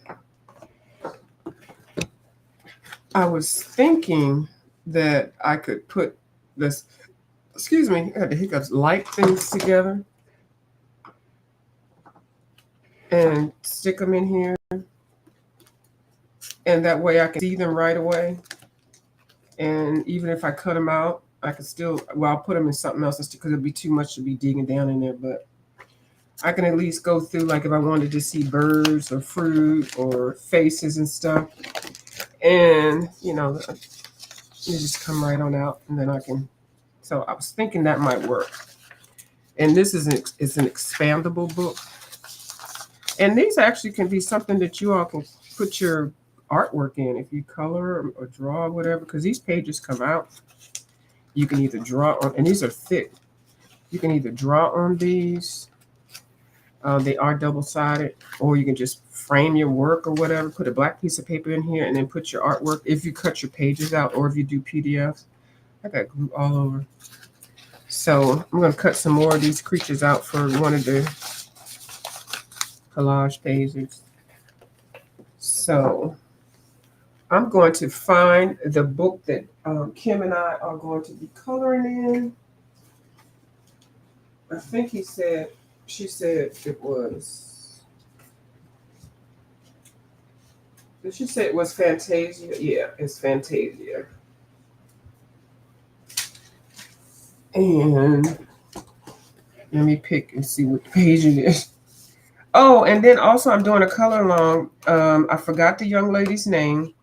I was thinking that I could put this, excuse me, I had the hiccups, light things together and stick them in here. And that way I can see them right away. And even if I cut them out, I can still, well, I'll put them in something else because it'd be too much to be digging down in there. But I can at least go through, like if I wanted to see birds or fruit or faces and stuff. And, you just come right on out and then I can. So I was thinking that might work. And this is it's an expandable book. And these actually can be something that you all can put your artwork in if you color or draw or whatever, because these pages come out. You can either draw on, and these are thick. You can either draw on these. They are double-sided, or you can just frame your work or whatever, put a black piece of paper in here and then put your artwork if you cut your pages out or if you do PDFs. I got glue all over. So I'm going to cut some more of these creatures out for one of the collage pages. So I'm going to find the book that Kim and I are going to be coloring in. I think she said it was. Did she say it was Fantasia? Yeah, it's Fantasia. And let me pick and see what page it is. Oh, and then also I'm doing a color along. I forgot the young lady's name.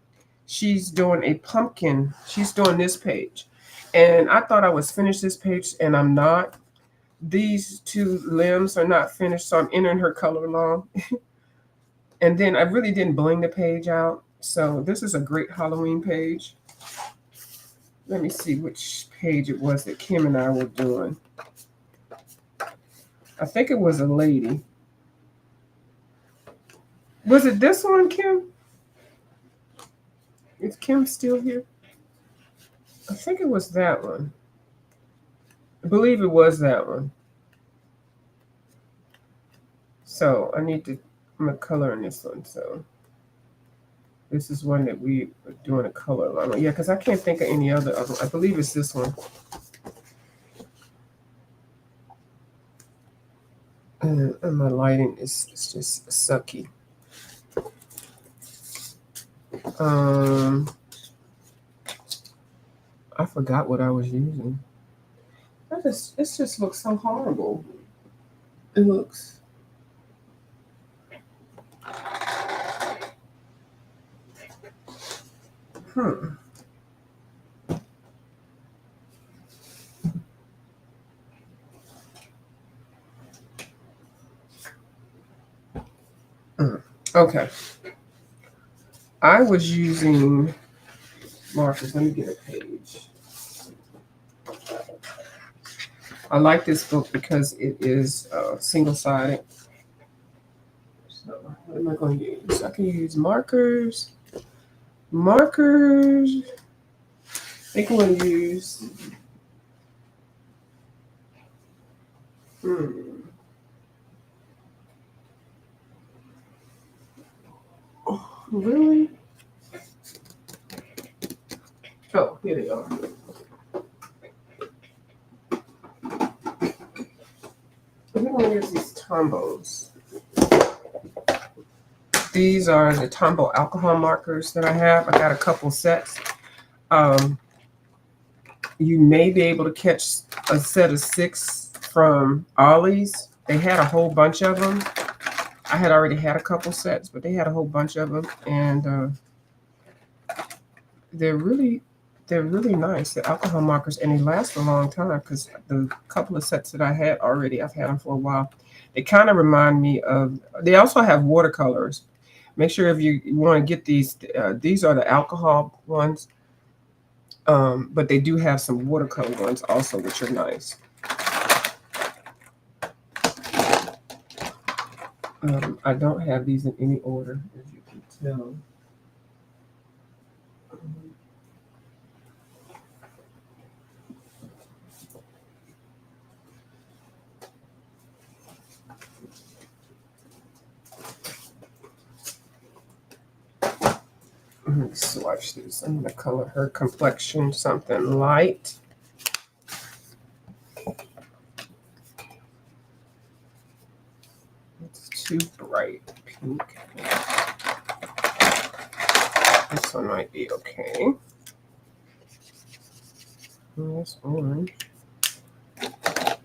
She's doing a pumpkin. She's doing this page. And I thought I was finished this page, and I'm not. These two limbs are not finished, so I'm entering her color along. And then I really didn't bling the page out. So this is a great Halloween page. Let me see which page it was that Kim and I were doing. I think it was a lady. Was it this one, Kim? Is Kim still here? I think it was that one. I believe it was that one. So I'm a color in this one. So this is one that we are doing a color line. Yeah, because I can't think of any other. I believe it's this one. And my lighting is just sucky. I forgot what I was using. This just looks so horrible. It looks. Okay. I was using markers. Let me get a page. I like this book because it is single-sided. So what am I going to use? I can use markers. Markers. I think I'm going to use. Oh, really? Oh, here they are. I'm going to use these Tombos. These are the Tombow alcohol markers that I have. I got a couple sets. You may be able to catch a set of 6 from Ollie's. They had a whole bunch of them. I had already had a couple sets, but they had a whole bunch of them, and they're really nice. The alcohol markers, and they last a long time because the couple of sets that I had already, I've had them for a while. They kind of remind me of. They also have watercolors. Make sure if you want to get these are the alcohol ones, but they do have some watercolor ones also, which are nice. I don't have these in any order, as you can tell. Let me swatch this. I'm going to color her complexion something light. It's too bright pink. This one might be okay. This orange. I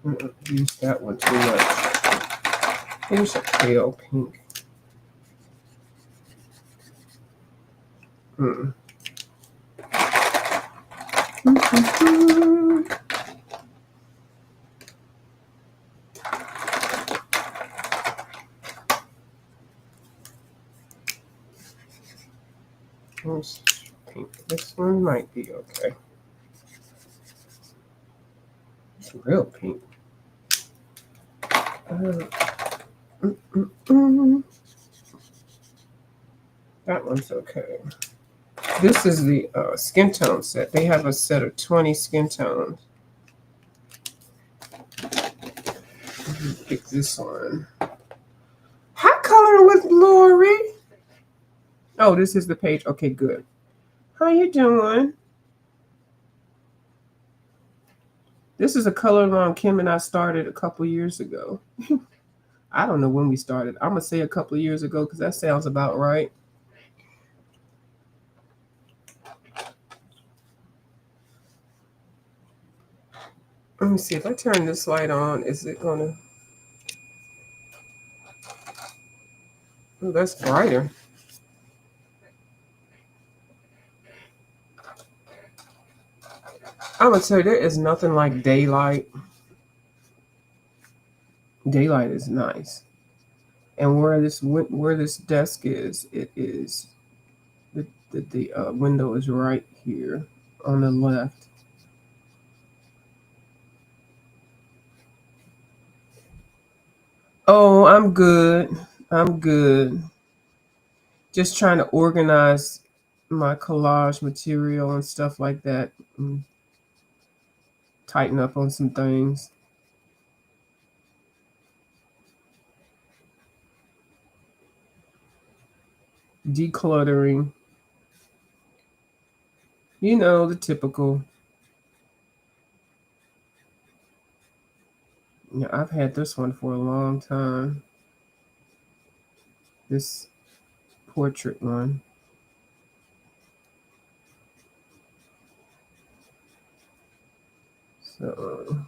don't use that one too much. Here's a pale pink. Here's pink. This one might be okay. It's real pink. That one's okay. This is the skin tone set. They have a set of 20 skin tones. Pick this one. Hi, Color with Lori. Oh, this is the page. Okay, good. How you doing? This is a color line Kim and I started a couple years ago. I don't know when we started. I'm going to say a couple of years ago because that sounds about right. Let me see. If I turn this light on, is it going to... Oh, that's brighter. I'm going to tell you, there is nothing like daylight. Daylight is nice. And where this desk is, it is... The window is right here on the left. Oh, I'm good. I'm good. Just trying to organize my collage material and stuff like that. And tighten up on some things. Decluttering. You know, the typical. Yeah, I've had this one for a long time. This portrait one. So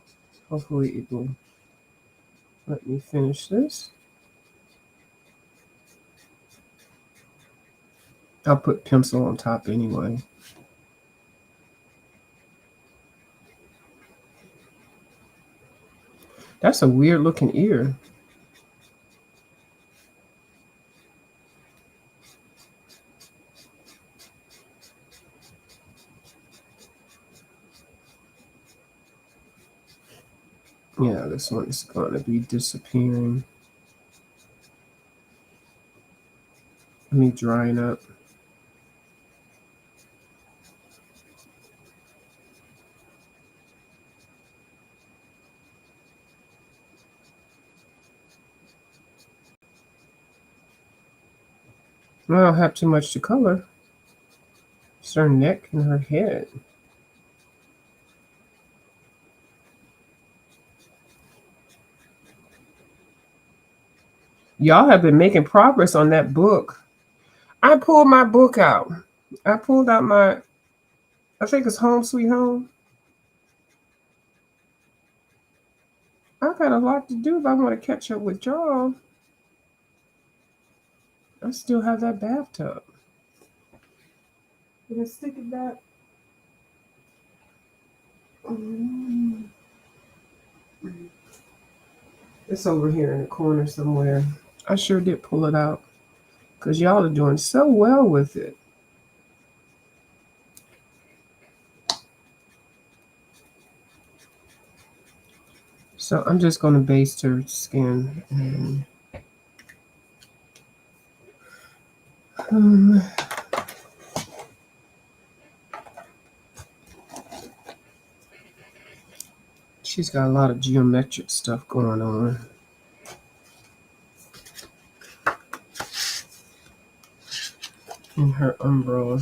hopefully it will let me finish this. I'll put pencil on top anyway. That's a weird looking ear. Yeah, this one's going to be disappearing. Me drying up. I don't have too much to color. It's her neck and her head. Y'all have been making progress on that book. I pulled my book out. I pulled out my, I think it's Home Sweet Home. I got a lot to do if I want to catch up with y'all. I still have that bathtub. Can I stick it back? It's over here in the corner somewhere. I sure did pull it out because y'all are doing so well with it. So I'm just going to baste her skin. And, she's got a lot of geometric stuff going on. In her umbrella.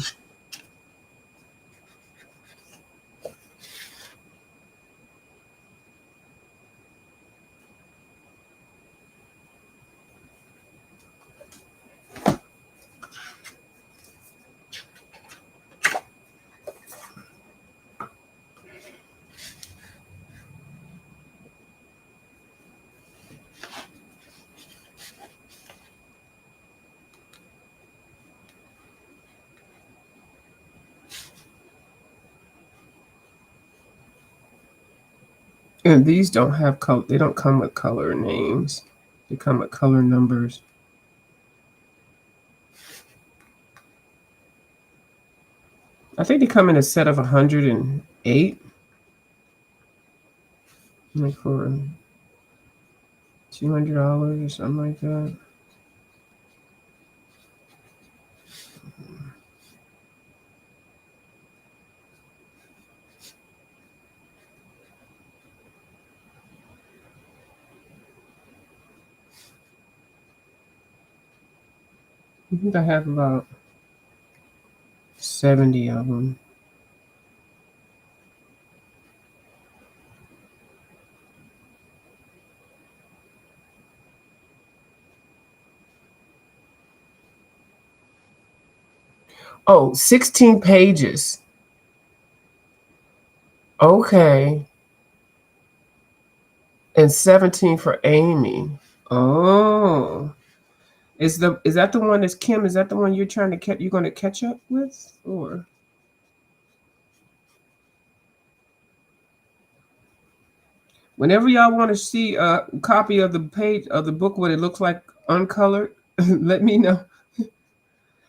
And these don't have color. They don't come with color names. They come with color numbers. I think they come in a set of 108. Like for $200 or something like that. I think I have about 70 of them. Oh, 16 pages. Okay. And 17 for Amy. Oh. Is that the one that's Kim? Is that the one you're trying to catch? You're going to catch up with, or whenever y'all want to see a copy of the page of the book, what it looks like uncolored, let me know.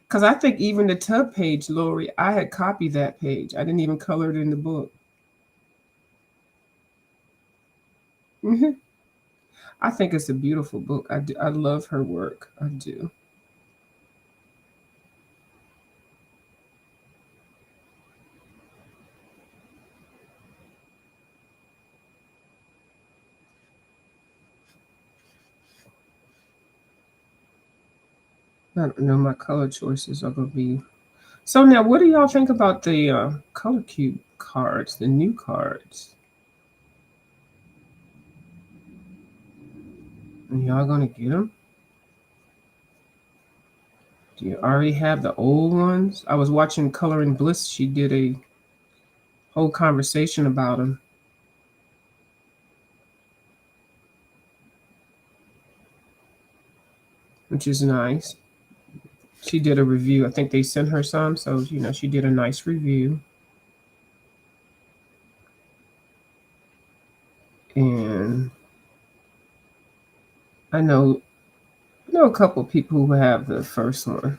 Because I think even the tub page, Lori, I had copied that page. I didn't even color it in the book. Hmm. I think it's a beautiful book. I do. I love her work. I do. I don't know. My color choices are going to be. So now, what do y'all think about the color cube cards, the new cards? Are y'all going to get them? Do you already have the old ones? I was watching Coloring Bliss. She did a whole conversation about them, which is nice. She did a review. I think they sent her some, so she did a nice review. And I know a couple of people who have the first one.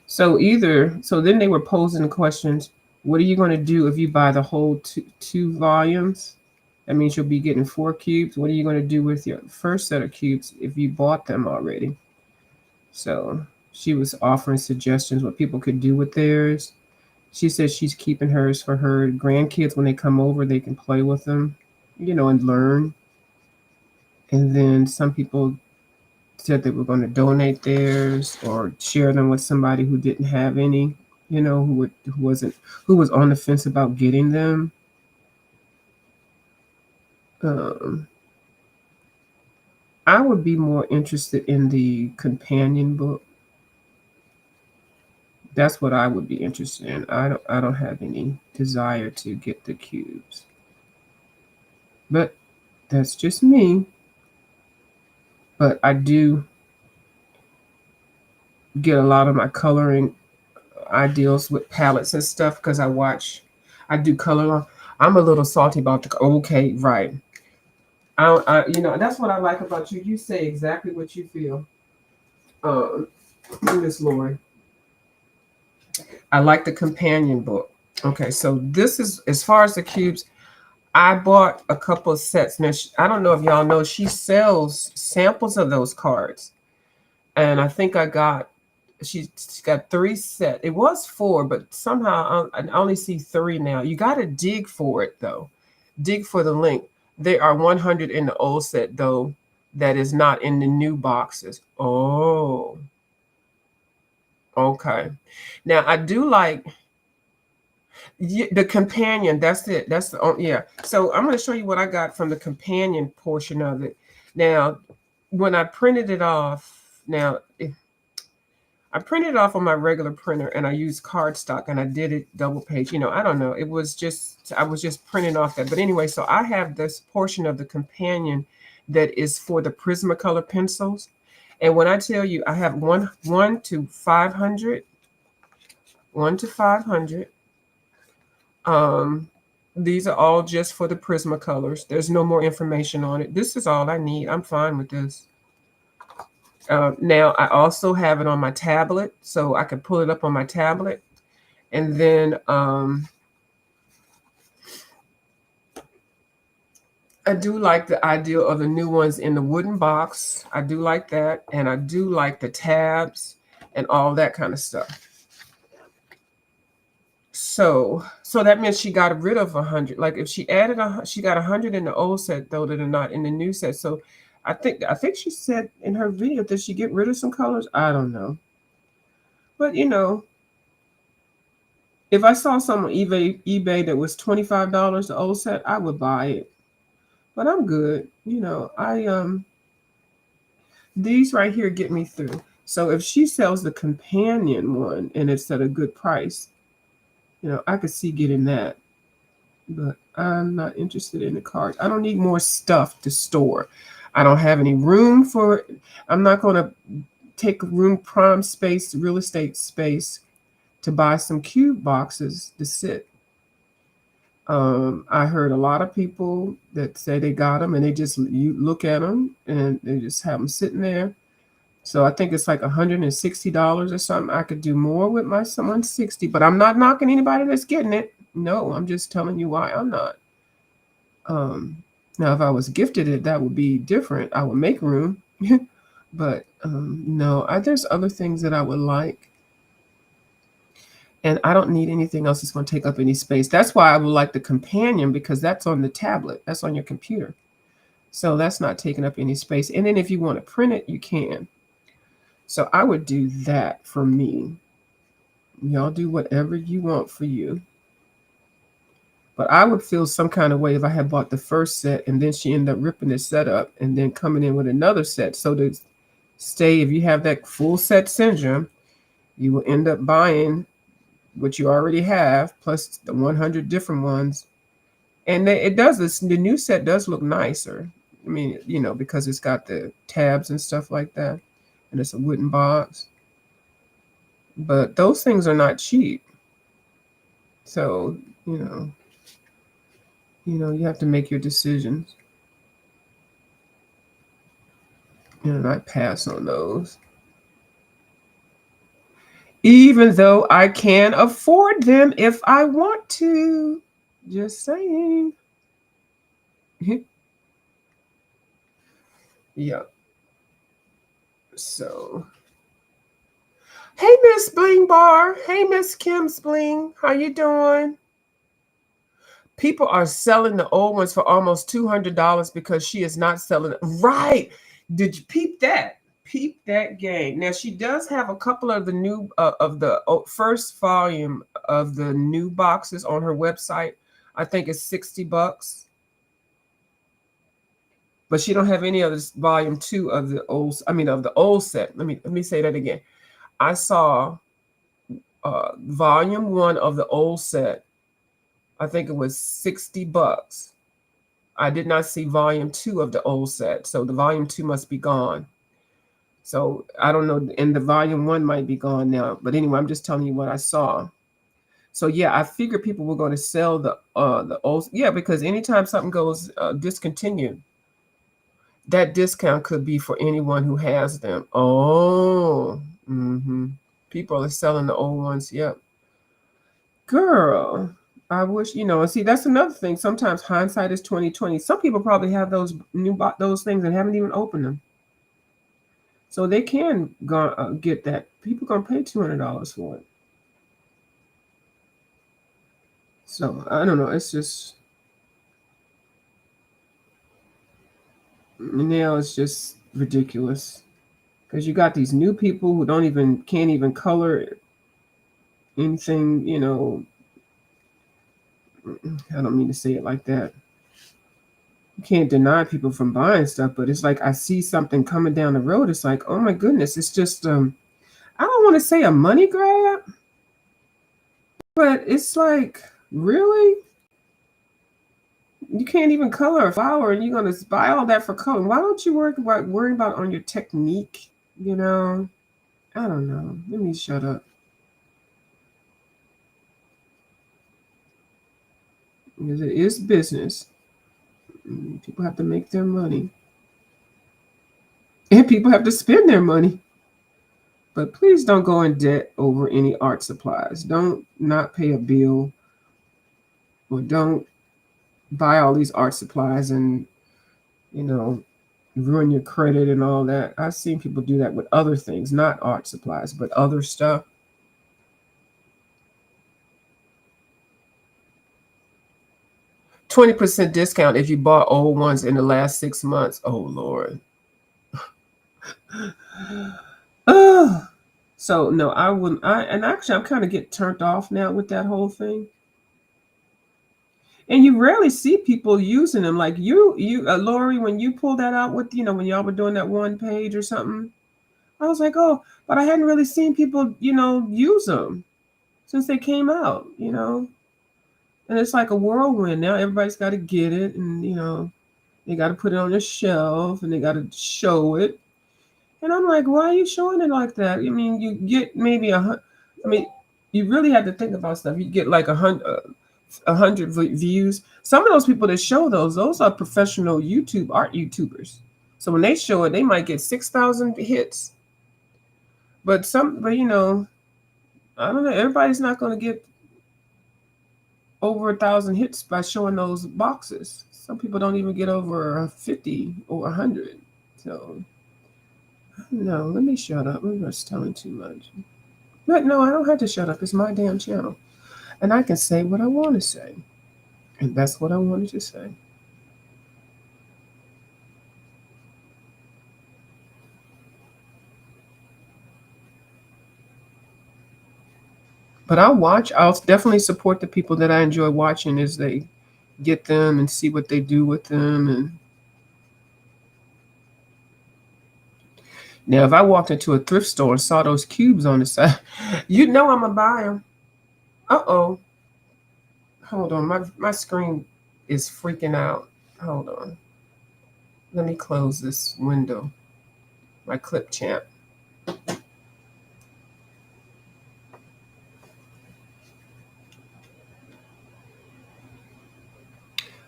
So then they were posing questions. What are you going to do if you buy the whole two volumes? That means you'll be getting 4 cubes. What are you going to do with your first set of cubes if you bought them already? So she was offering suggestions what people could do with theirs. She says she's keeping hers for her grandkids when they come over. They can play with them, and learn. And then some people said they were going to donate theirs or share them with somebody who didn't have any, who was on the fence about getting them. Um, I would be more interested in the companion book. That's what I would be interested in. I don't have any desire to get the cubes. But that's just me. But I do get a lot of my coloring ideals with palettes and stuff because I do color. I'm a little salty about the. Okay, right. That's what I like about you. You say exactly what you feel. Um, Miss Lori. I like the companion book. Okay, so this is as far as the cubes. I bought a couple of sets. Now, I don't know if y'all know, she sells samples of those cards. And I think she's got 3 sets. It was 4, but somehow I only see 3 now. You got to dig for it, though. Dig for the link. There are 100 in the old set, though, that is not in the new boxes. Oh, okay. Now, I do like the companion. That's it. That's the yeah. So I'm going to show you what I got from the companion portion of it. Now, when I printed it off, I printed it off on my regular printer and I used cardstock and I did it double page. I don't know. I was just printing off that. But anyway, so I have this portion of the companion that is for the Prismacolor pencils. And when I tell you I have 1 to 500, 1 to 500. These are all just for the Prismacolors. There's no more information on it. This is all I need. I'm fine with this. Now I also have it on my tablet, so I can pull it up on my tablet. And then I do like the idea of the new ones in the wooden box. I do like that. And I do like the tabs and all that kind of stuff. So that means she got rid of 100. Like if she added she got 100 in the old set though that are not in the new set. So I think she said in her video, did she get rid of some colors? I don't know. But if I saw some on eBay that was $25 the old set, I would buy it. But I'm good. These right here get me through. So if she sells the companion one and it's at a good price, I could see getting that. But I'm not interested in the cards. I don't need more stuff to store. I don't have any room for it. I'm not going to take room, prime space, real estate space to buy some cube boxes to sit. I heard a lot of people that say they got them and you look at them and they just have them sitting there. So I think it's like $160 or something. I could do more with my 160, but I'm not knocking anybody that's getting it. No, I'm just telling you why I'm not. Um, Now, if I was gifted it, that would be different. I would make room. But no, there's other things that I would like. And I don't need anything else that's going to take up any space. That's why I would like the companion, because that's on the tablet. That's on your computer. So that's not taking up any space. And then if you want to print it, you can. So I would do that for me. Y'all do whatever you want for you. But I would feel some kind of way if I had bought the first set and then she ended up ripping the set up and then coming in with another set. So to stay, if you have that full set syndrome, you will end up buying what you already have plus the 100 different ones. And it does this. The new set does look nicer. I mean, because it's got the tabs and stuff like that, and it's a wooden box. But those things are not cheap. So you have to make your decisions. And I pass on those. Even though I can afford them if I want to. Just saying. Yeah. So, hey, Miss Bling Bar. Hey, Miss Kim's Bling. How you doing? People are selling the old ones for almost $200 because she is not selling it. Right. Did you peep that? Peep that game. Now, she does have a couple of the new, of the first volume of the new boxes on her website. I think it's $60. But she don't have any of this volume 2 of the old set. Let me say that again. I saw volume 1 of the old set. I think it was $60. I did not see volume 2 of the old set. So the volume 2 must be gone. So I don't know. And the volume 1 might be gone now. But anyway, I'm just telling you what I saw. So yeah, I figured people were going to sell the old. Yeah, because anytime something goes discontinued, that discount could be for anyone who has them. Oh, people are selling the old ones. Yep. Girl, I wish, and see, that's another thing. Sometimes hindsight is 2020. Some people probably have those those things and haven't even opened them. So they can get that. People gonna pay $200 for it. So I don't know. It's just now it's just ridiculous because you got these new people who can't even color anything. I don't mean to say it like that. You can't deny people from buying stuff, but it's like I see something coming down the road. It's like, oh my goodness, it's just I don't want to say a money grab, but it's like, really? You can't even color a flower and you're gonna buy all that for color. Why don't you worry about on your technique? I don't know. Let me shut up. Because it is business. People have to make their money. And people have to spend their money. But please don't go in debt over any art supplies. Don't not pay a bill. Or don't buy all these art supplies and, ruin your credit and all that. I've seen people do that with other things, not art supplies, but other stuff. 20% discount if you bought old ones in the last 6 months. Oh, Lord. So, no, I wouldn't. And actually, I'm kind of getting turned off now with that whole thing. And you rarely see people using them. Like Lori, when you pulled that out with, when y'all were doing that one page or something, I was like, oh, but I hadn't really seen people, use them since they came out, And it's like a whirlwind. Now everybody's got to get it, and they got to put it on their shelf, and they got to show it. And I'm like, why are you showing it like that? I mean, you get maybe you really have to think about stuff. You get like 100 views. Some of those people that show those are professional art YouTubers. So when they show it, they might get 6,000 hits. But you know, I don't know. Everybody's not going to get over 1,000 hits by showing those boxes. Some people don't even get over 50 or 100. So no, let me shut up. I'm just telling too much. But no, I don't have to shut up. It's my damn channel, and I can say what I want to say, and that's what I wanted to say. But I'll watch. I'll definitely support the people that I enjoy watching as they get them and see what they do with them. And now, if I walked into a thrift store and saw those cubes on the side, you know I'm gonna buy them. Uh-oh. Hold on. My screen is freaking out. Hold on. Let me close this window. My clip champ.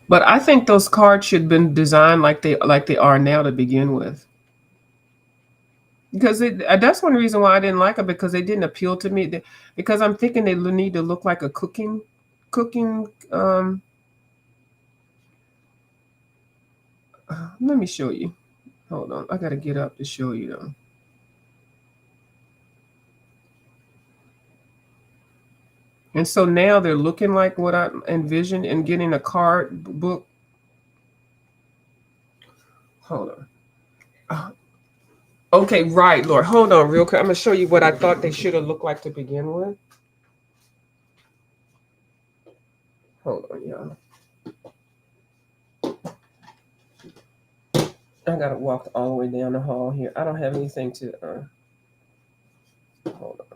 But I think those cards should have been designed like they are now to begin with. Because that's one reason why I didn't like it, because they didn't appeal to me. Because I'm thinking they need to look like a cooking. Let me show you. Hold on, I gotta get up to show you though. And so now they're looking like what I envisioned, and getting a card book. Hold on. Uh, okay, right, Lord. Hold on, real quick. I'm gonna show you what I thought they should have looked like to begin with. Hold on, y'all. I gotta walk all the way down the hall here. I don't have anything to. Hold on.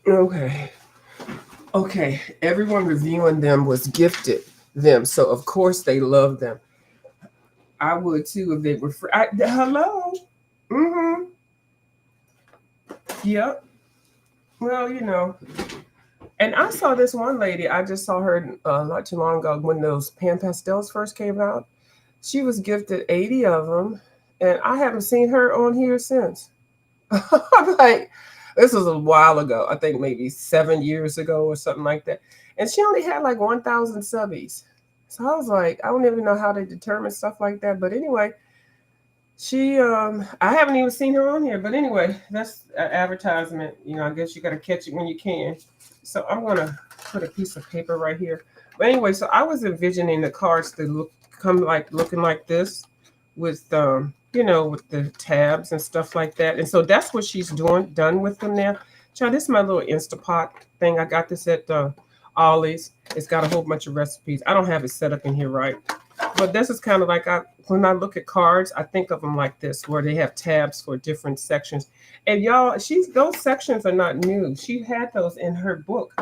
Okay. Okay. Everyone reviewing them was gifted them, so of course they love them. I would too if they were free. Hello. Mm-hmm. Yep. Well, you know. And I saw this one lady. I just saw her not too long ago when those pan pastels first came out. She was gifted 80 of them, and I haven't seen her on here since. I'm like, this was a while ago. I think maybe 7 years ago or something like that. And she only had like 1,000 subbies. So I was like, I don't even know how they determine stuff like that. But anyway, I haven't even seen her on here. But anyway, that's an advertisement. You know, I guess you got to catch it when you can. So I'm going to put a piece of paper right here. But anyway, so I was envisioning the cards to looking like this with with the tabs and stuff like that. And so that's what she's done with them now. Child, this is my little Instapot thing. I got this at Ollie's. It's got a whole bunch of recipes. I don't have it set up in here right. But this is kind of like when I look at cards, I think of them like this, where they have tabs for different sections. And y'all, those sections are not new. She had those in her book.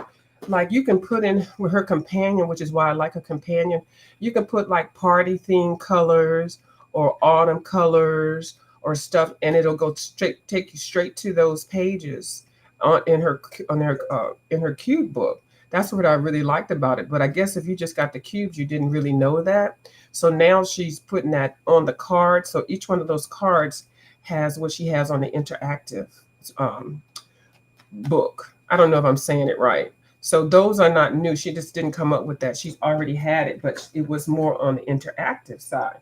Like you can put in with her companion, which is why I like a companion. You can put like party theme colors or autumn colors or stuff, and it'll take you straight to those pages in her cube book. That's what I really liked about it. But I guess if you just got the cubes, you didn't really know that. So now she's putting that on the card. So each one of those cards has what she has on the interactive um, book. I don't know if I'm saying it right. So those are not new. She just didn't come up with that. She's already had it, but it was more on the interactive side.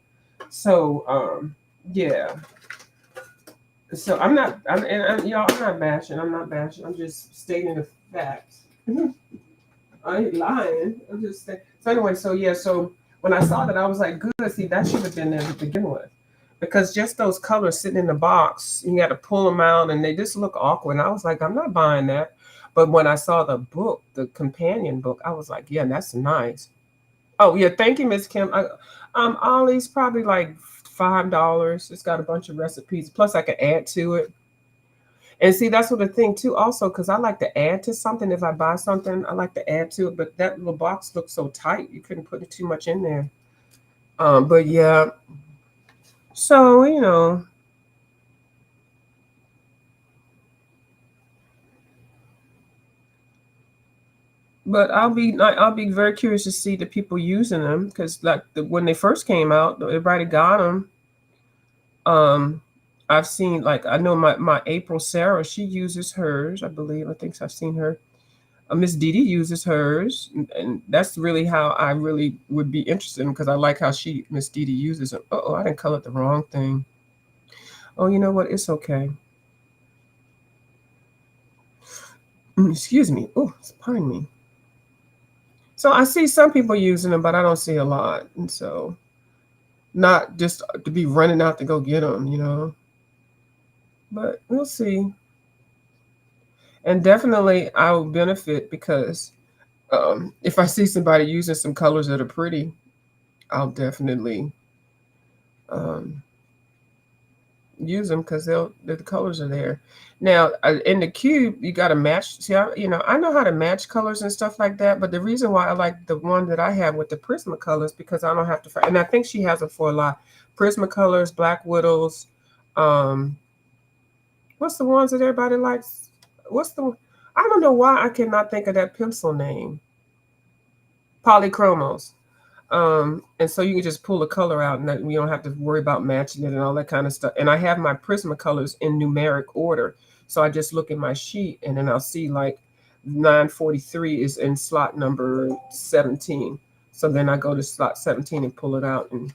So yeah. So y'all, I'm not bashing. I'm not bashing. I'm just stating the facts. I ain't lying. I'm just saying. So anyway, so yeah, so when I saw that, I was like, good. See, that should have been there to begin with. because just those colors sitting in the box, you got to pull them out and they just look awkward. And I was like, I'm not buying that. But when I saw the book, the companion book, I was like, yeah, that's nice. Oh yeah, thank you, Miss Kim. Ollie's probably like $5. It's got a bunch of recipes. Plus, I can add to it. And see, that's what the thing too. Also, because I like to add to something. If I buy something, I like to add to it. But that little box looks so tight, you couldn't put too much in there. But yeah. So but I'll be very curious to see the people using them because when they first came out, everybody got them. Um, I've seen like I know my April Sarah, she uses hers. I believe I think I've seen her. Miss Dee Dee uses hers, and that's really how I really would be interested in because I like how Miss Dee Dee uses it. Oh, I didn't color the wrong thing. Oh, you know what? It's okay. Excuse me. Oh, pardon me. So I see some people using them, but I don't see a lot, and so not just to be running out to go get them. But we'll see. And definitely, I will benefit because if I see somebody using some colors that are pretty, I'll definitely um, use them because the colors are there. Now in the cube, you got to match. See, I know how to match colors and stuff like that. But the reason why I like the one that I have with the Prismacolors because I don't have to. And I think she has it for a lot. Prismacolors, Black Widows. Um, what's the ones that everybody likes? What's the? I don't know why I cannot think of that pencil name. Polychromos. And so you can just pull the color out and you don't have to worry about matching it and all that kind of stuff. And I have my Prismacolors in numeric order. So I just look at my sheet and then I'll see like 943 is in slot number 17. So then I go to slot 17 and pull it out. And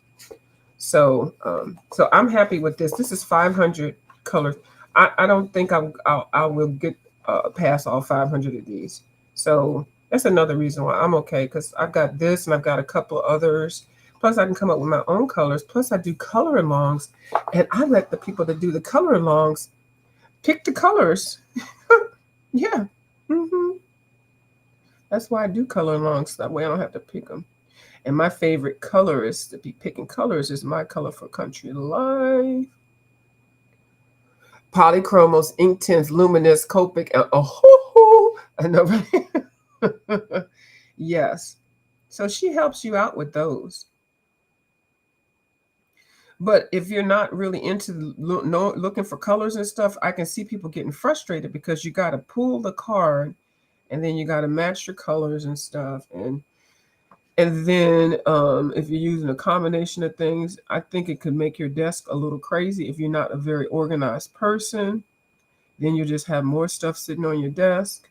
so I'm happy with this. This is 500 colors. I don't think I will get past all 500 of these. So that's another reason why I'm okay because I've got this and I've got a couple of others. Plus, I can come up with my own colors. Plus, I do color alongs, and I let the people that do the color alongs pick the colors. Yeah, that's why I do color alongs. So that way, I don't have to pick them. And my favorite colorist to be picking colors is my color for country life. Polychromos, ink tints, luminous, Copic, and I know, right? Yes. So she helps you out with those. But if you're not really into looking for colors and stuff, I can see people getting frustrated because you got to pull the card and then you got to match your colors and stuff. And then if you're using a combination of things, I think it could make your desk a little crazy if you're not a very organized person. Then you just have more stuff sitting on your desk.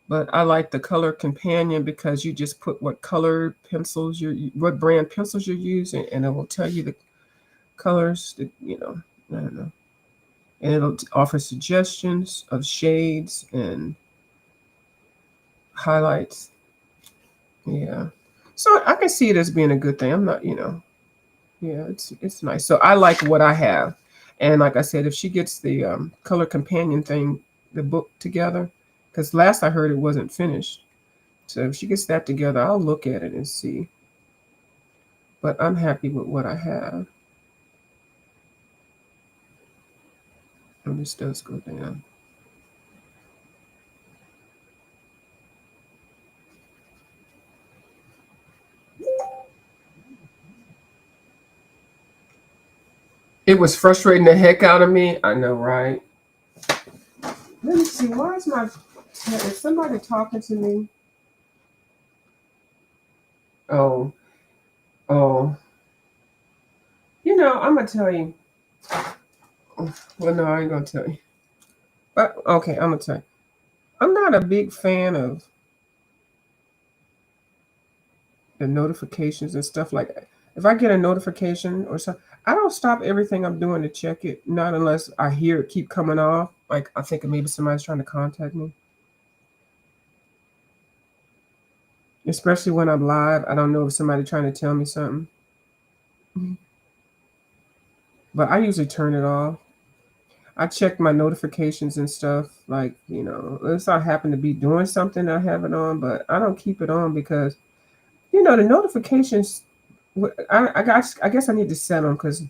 But I like the color companion because you just put what color pencils what brand pencils you're using, and it will tell you the colors that I don't know. And it'll offer suggestions of shades and highlights. Yeah. So I can see it as being a good thing. I'm not, yeah, it's nice. So I like what I have. And like I said, if she gets the color companion thing, the book together, because last I heard it wasn't finished. So if she gets that together, I'll look at it and see. But I'm happy with what I have. And this does go down. It was frustrating the heck out of me. I know, right? Let me see. Why is is somebody talking to me? Oh, oh. I'm gonna tell you. Well, no, I ain't gonna tell you. But okay, I'm gonna tell you. I'm not a big fan of the notifications and stuff like that. If I get a notification or something, I don't stop everything I'm doing to check it. Not unless I hear it keep coming off. Like I think maybe somebody's trying to contact me. Especially when I'm live, I don't know if somebody's trying to tell me something. but I usually turn it off. I check my notifications and stuff, like, if I happen to be doing something, I have it on, but I don't keep it on because, the notifications, I guess I need to set them because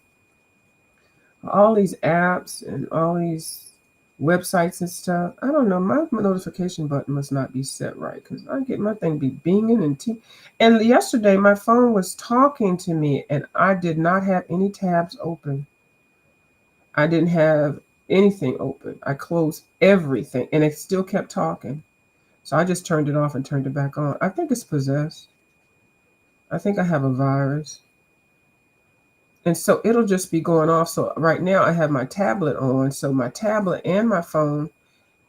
all these apps and all these websites and stuff, I don't know, my notification button must not be set right because I get my thing be binging and yesterday my phone was talking to me and I did not have any tabs open. I didn't have anything open. I closed everything and it still kept talking. So I just turned it off and turned it back on. I think it's possessed. I think I have a virus. And so it'll just be going off. So right now I have my tablet on. So my tablet and my phone,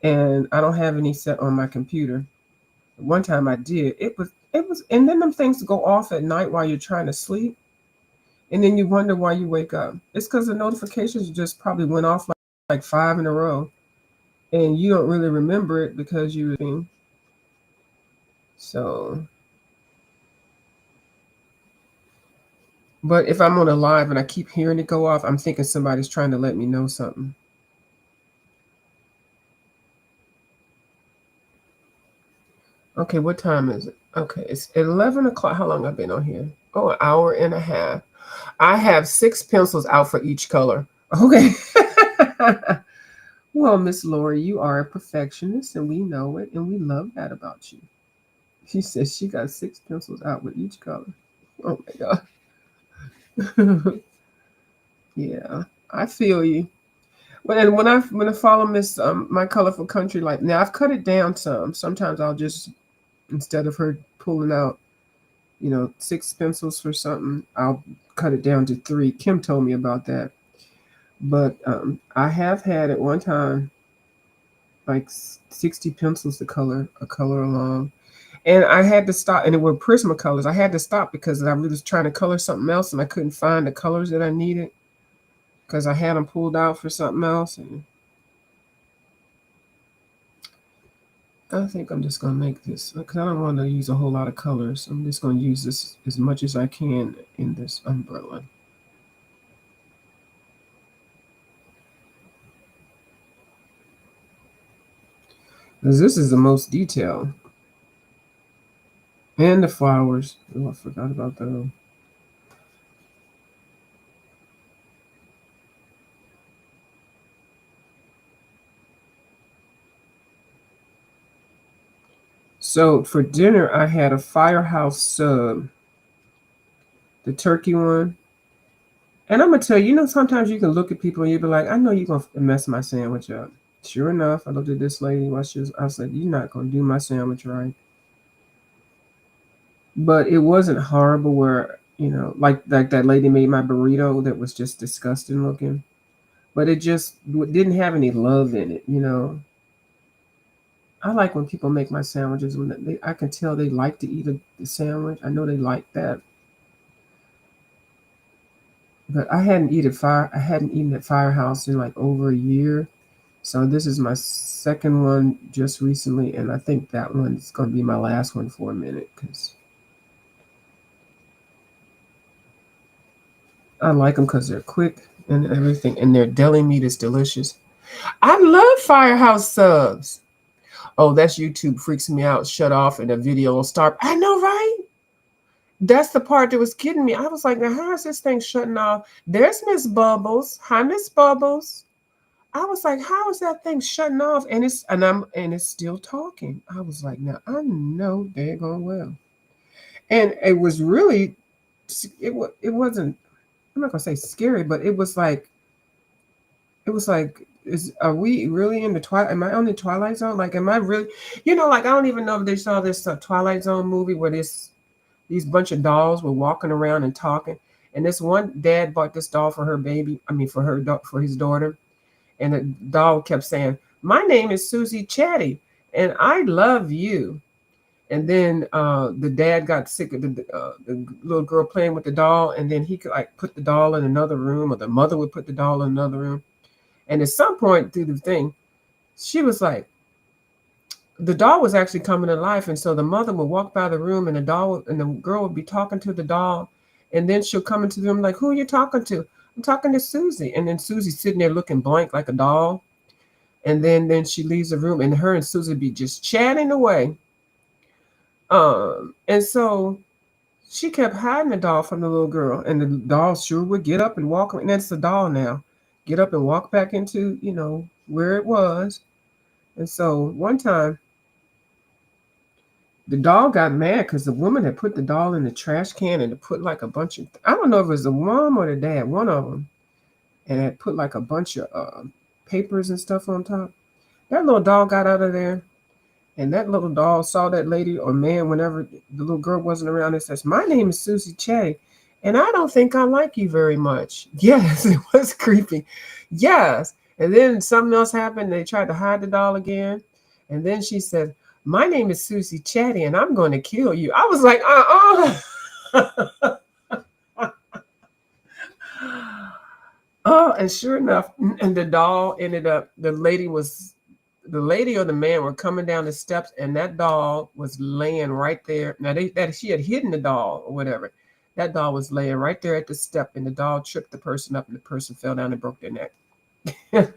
and I don't have any set on my computer. One time I did. It was, and then them things go off at night while you're trying to sleep. And then you wonder why you wake up. It's because the notifications just probably went off like five in a row. And you don't really remember it because you were. So, but if I'm on a live and I keep hearing it go off, I'm thinking somebody's trying to let me know something. Okay, what time is it? Okay, it's 11 o'clock. How long I've been on here? Oh, an hour and a half. I have 6 pencils out for each color. Okay. Well, Miss Lori, you are a perfectionist, and we know it, and we love that about you. She says she got 6 pencils out with each color. Oh my God. Yeah, I feel you. When I follow Miss my colorful country, like now I've cut it down some. Sometimes I'll just, instead of her pulling out 6 pencils for something, I'll cut it down to 3. Kim told me about that. But I have had at one time like 60 pencils to color a color along. And I had to stop, and it were Prismacolors. I had to stop because I was trying to color something else and I couldn't find the colors that I needed because I had them pulled out for something else. And I think I'm just going to make this because I don't want to use a whole lot of colors. I'm just going to use this as much as I can in this umbrella. Because this is the most detailed. And the flowers. Oh, I forgot about those. So for dinner, I had a firehouse sub, the turkey one. And I'm gonna tell you, sometimes you can look at people and you be like, I know you're gonna mess my sandwich up. Sure enough, I looked at this lady while I said, you're not gonna do my sandwich right. But it wasn't horrible where, like that lady made my burrito that was just disgusting looking. But it just didn't have any love in it. I like when people make my sandwiches when I can tell they like to eat the sandwich. I know they like that. But I hadn't eaten at Firehouse in like over a year. So this is my second one just recently, and I think that one's going to be my last one for a minute because I like them because they're quick and everything, and their deli meat is delicious. I love Firehouse subs. Oh, that's YouTube freaks me out. Shut off and the video will start. I know, right? That's the part that was getting me. I was like, now how is this thing shutting off? There's Miss Bubbles. Hi, Miss Bubbles. I was like, how is that thing shutting off? And it's still talking. I was like, now I know they're going well. And it was really, it wasn't, I'm not gonna say scary, but it was like, are we really in the twilight? Am I on the Twilight Zone? Like, am I really, like, I don't even know if they saw this Twilight Zone movie where these bunch of dolls were walking around and talking. And this one dad bought this doll for her baby. I mean, for his daughter. And the doll kept saying, "My name is Susie Chatty, and I love you." And then the dad got sick of the little girl playing with the doll, and then he could like put the doll in another room, or the mother would put the doll in another room. And at some point through the thing, she was like, the doll was actually coming to life, and so the mother would walk by the room, and the girl would be talking to the doll, and then she'll come into the room like, "Who are you talking to?" I'm talking to Susie. And then Susie's sitting there looking blank like a doll. And then she leaves the room, and her and Susie be just chatting away. And so she kept hiding the doll from the little girl, and the doll sure would get up and walk. And that's the doll now. Get up and walk back into, where it was. And so one time, the doll got mad because the woman had put the doll in the trash can and had put like a bunch of, I don't know if it was the mom or the dad, one of them, and had put like a bunch of papers and stuff on top. That little doll got out of there, and that little doll saw that lady or man whenever the little girl wasn't around and says, "My name is Susie Che, and I don't think I like you very much." Yes, it was creepy. Yes. And then something else happened. They tried to hide the doll again. And then she said, "My name is Susie Chatty, and I'm going to kill you." I was like, Oh, and sure enough, and the doll ended up, the lady or the man were coming down the steps, and that doll was laying right there. Now that she had hidden the doll or whatever. That doll was laying right there at the step, and the doll tripped the person up, and the person fell down and broke their neck. I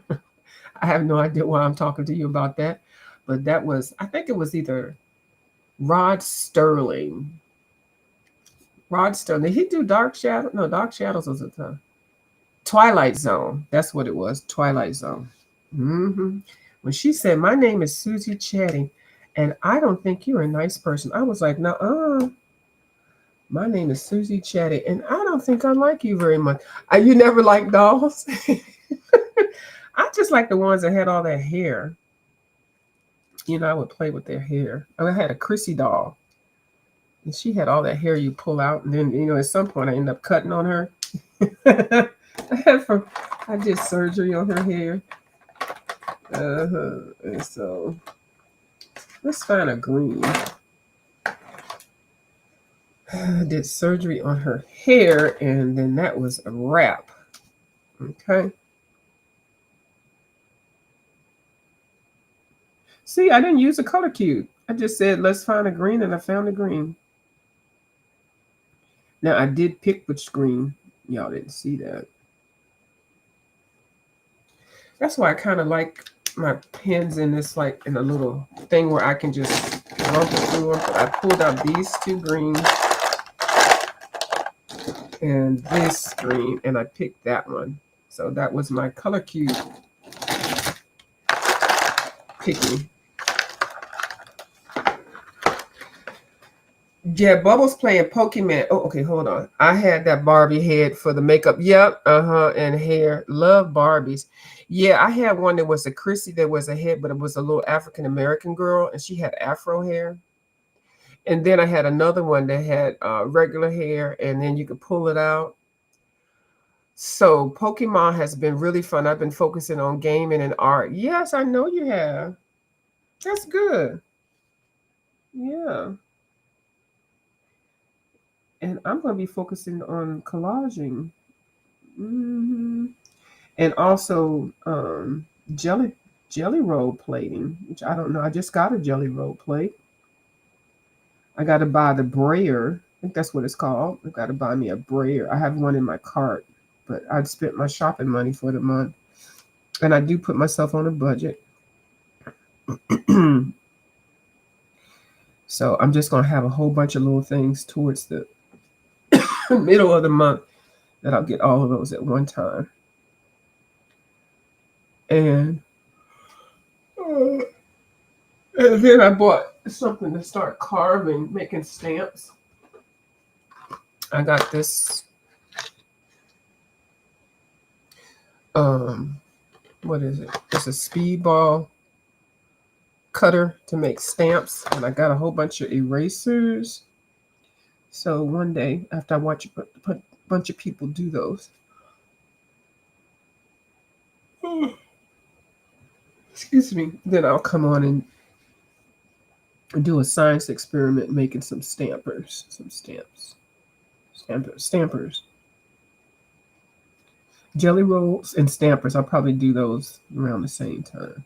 have no idea why I'm talking to you about that, but that was, I think it was either Rod Sterling. Rod Sterling. Did he do Dark Shadow? No, Dark Shadows was a time. Twilight Zone. That's what it was. Twilight Zone. When she said, "My name is Susie Chatty, and I don't think you're a nice person," I was like, "Nuh-uh. My name is Susie Chatty, and I don't think I like you very much." You never liked dolls? I just like the ones that had all that hair. I would play with their hair. I had a Chrissy doll, and she had all that hair you pull out, and then at some point I ended up cutting on her. I did surgery on her hair. And so let's find a green. I did surgery on her hair, and then that was a wrap. Okay. See, I didn't use a color cube. I just said, let's find a green, and I found a green. Now, I did pick which green. Y'all didn't see that. That's why I kind of like my pens in this, like in a little thing where I can just rumple through them. But I pulled out these two greens and this green, and I picked that one. So that was my color cube picking. Yeah, Bubbles playing Pokemon. Oh, okay, hold on. I had that Barbie head for the makeup. Yep, and hair. Love Barbies. Yeah, I had one that was a Chrissy that was a head, but it was a little African American girl, and she had afro hair. And then I had another one that had regular hair, and then you could pull it out. So Pokemon has been really fun. I've been focusing on gaming and art. Yes, I know you have. That's good. Yeah. And I'm going to be focusing on collaging. And also jelly roll plating, which I don't know. I just got a jelly roll plate. I got to buy the brayer. I think that's what it's called. I got to buy me a brayer. I have one in my cart, but I'd spent my shopping money for the month. And I do put myself on a budget. So I'm just going to have a whole bunch of little things towards the middle of the month that I'll get all of those at one time. And then I bought something to start carving, making stamps. I got this, what is it? It's a speedball cutter to make stamps, and I got a whole bunch of erasers. So one day, after I watch a bunch of people do those, excuse me, then I'll come on and do a science experiment making some stampers, some stamps, stampers. Jelly rolls and stampers, I'll probably do those around the same time,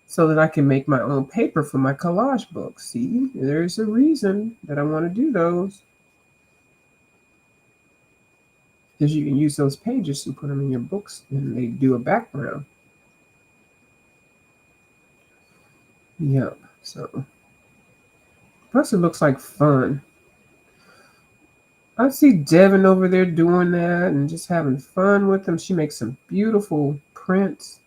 so that I can make my own paper for my collage book. See, there's a reason that I want to do those. because you can use those pages and put them in your books and they do a background. Yep. So plus it looks like fun. I see Devin over there doing that and just having fun with them. She makes some beautiful prints.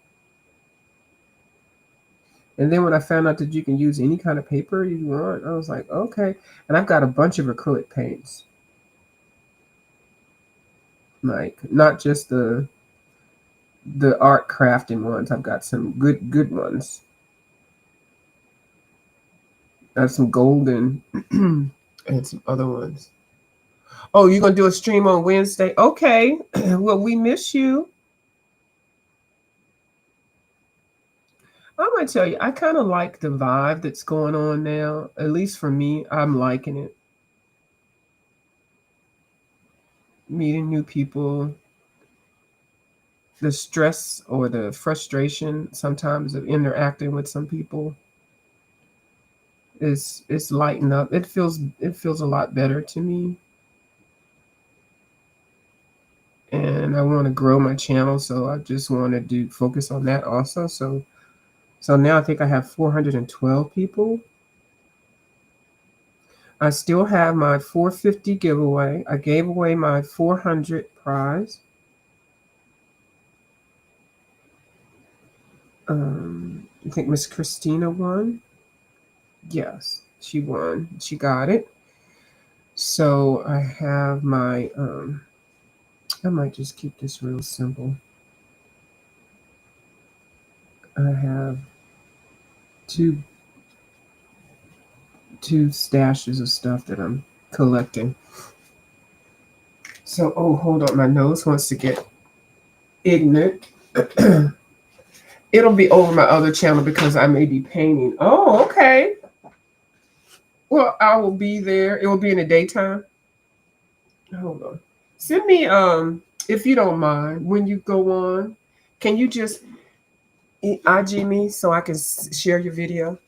And then when I found out that you can use any kind of paper you want, I was like, okay. And I've got a bunch of acrylic paints. Like not just the art crafting ones. I've got some good ones. I have some golden and some other ones. Oh, you're gonna do a stream on Wednesday? Okay. Well, we miss you. I'm gonna tell you, I kind of like the vibe that's going on now. At least for me, I'm liking it. Meeting new people, the stress or the frustration sometimes of interacting with some people is lighten up. It feels a lot better to me. And I want to grow my channel, so I just want to do focus on that also. So now I think I have 412 people. I still have my 450 giveaway. I gave away my 400 prize. I think Miss Christina won. Yes, she won. She got it. So I have my I might just keep this real simple. I have two stashes of stuff that I'm collecting. So oh, hold on, my nose wants to get ignorant. It'll be over my other channel because I may be painting. Oh, okay. Well, I will be there. It will be in the daytime. Hold on. Send me if you don't mind when you go on. Can you just IG me so I can share your video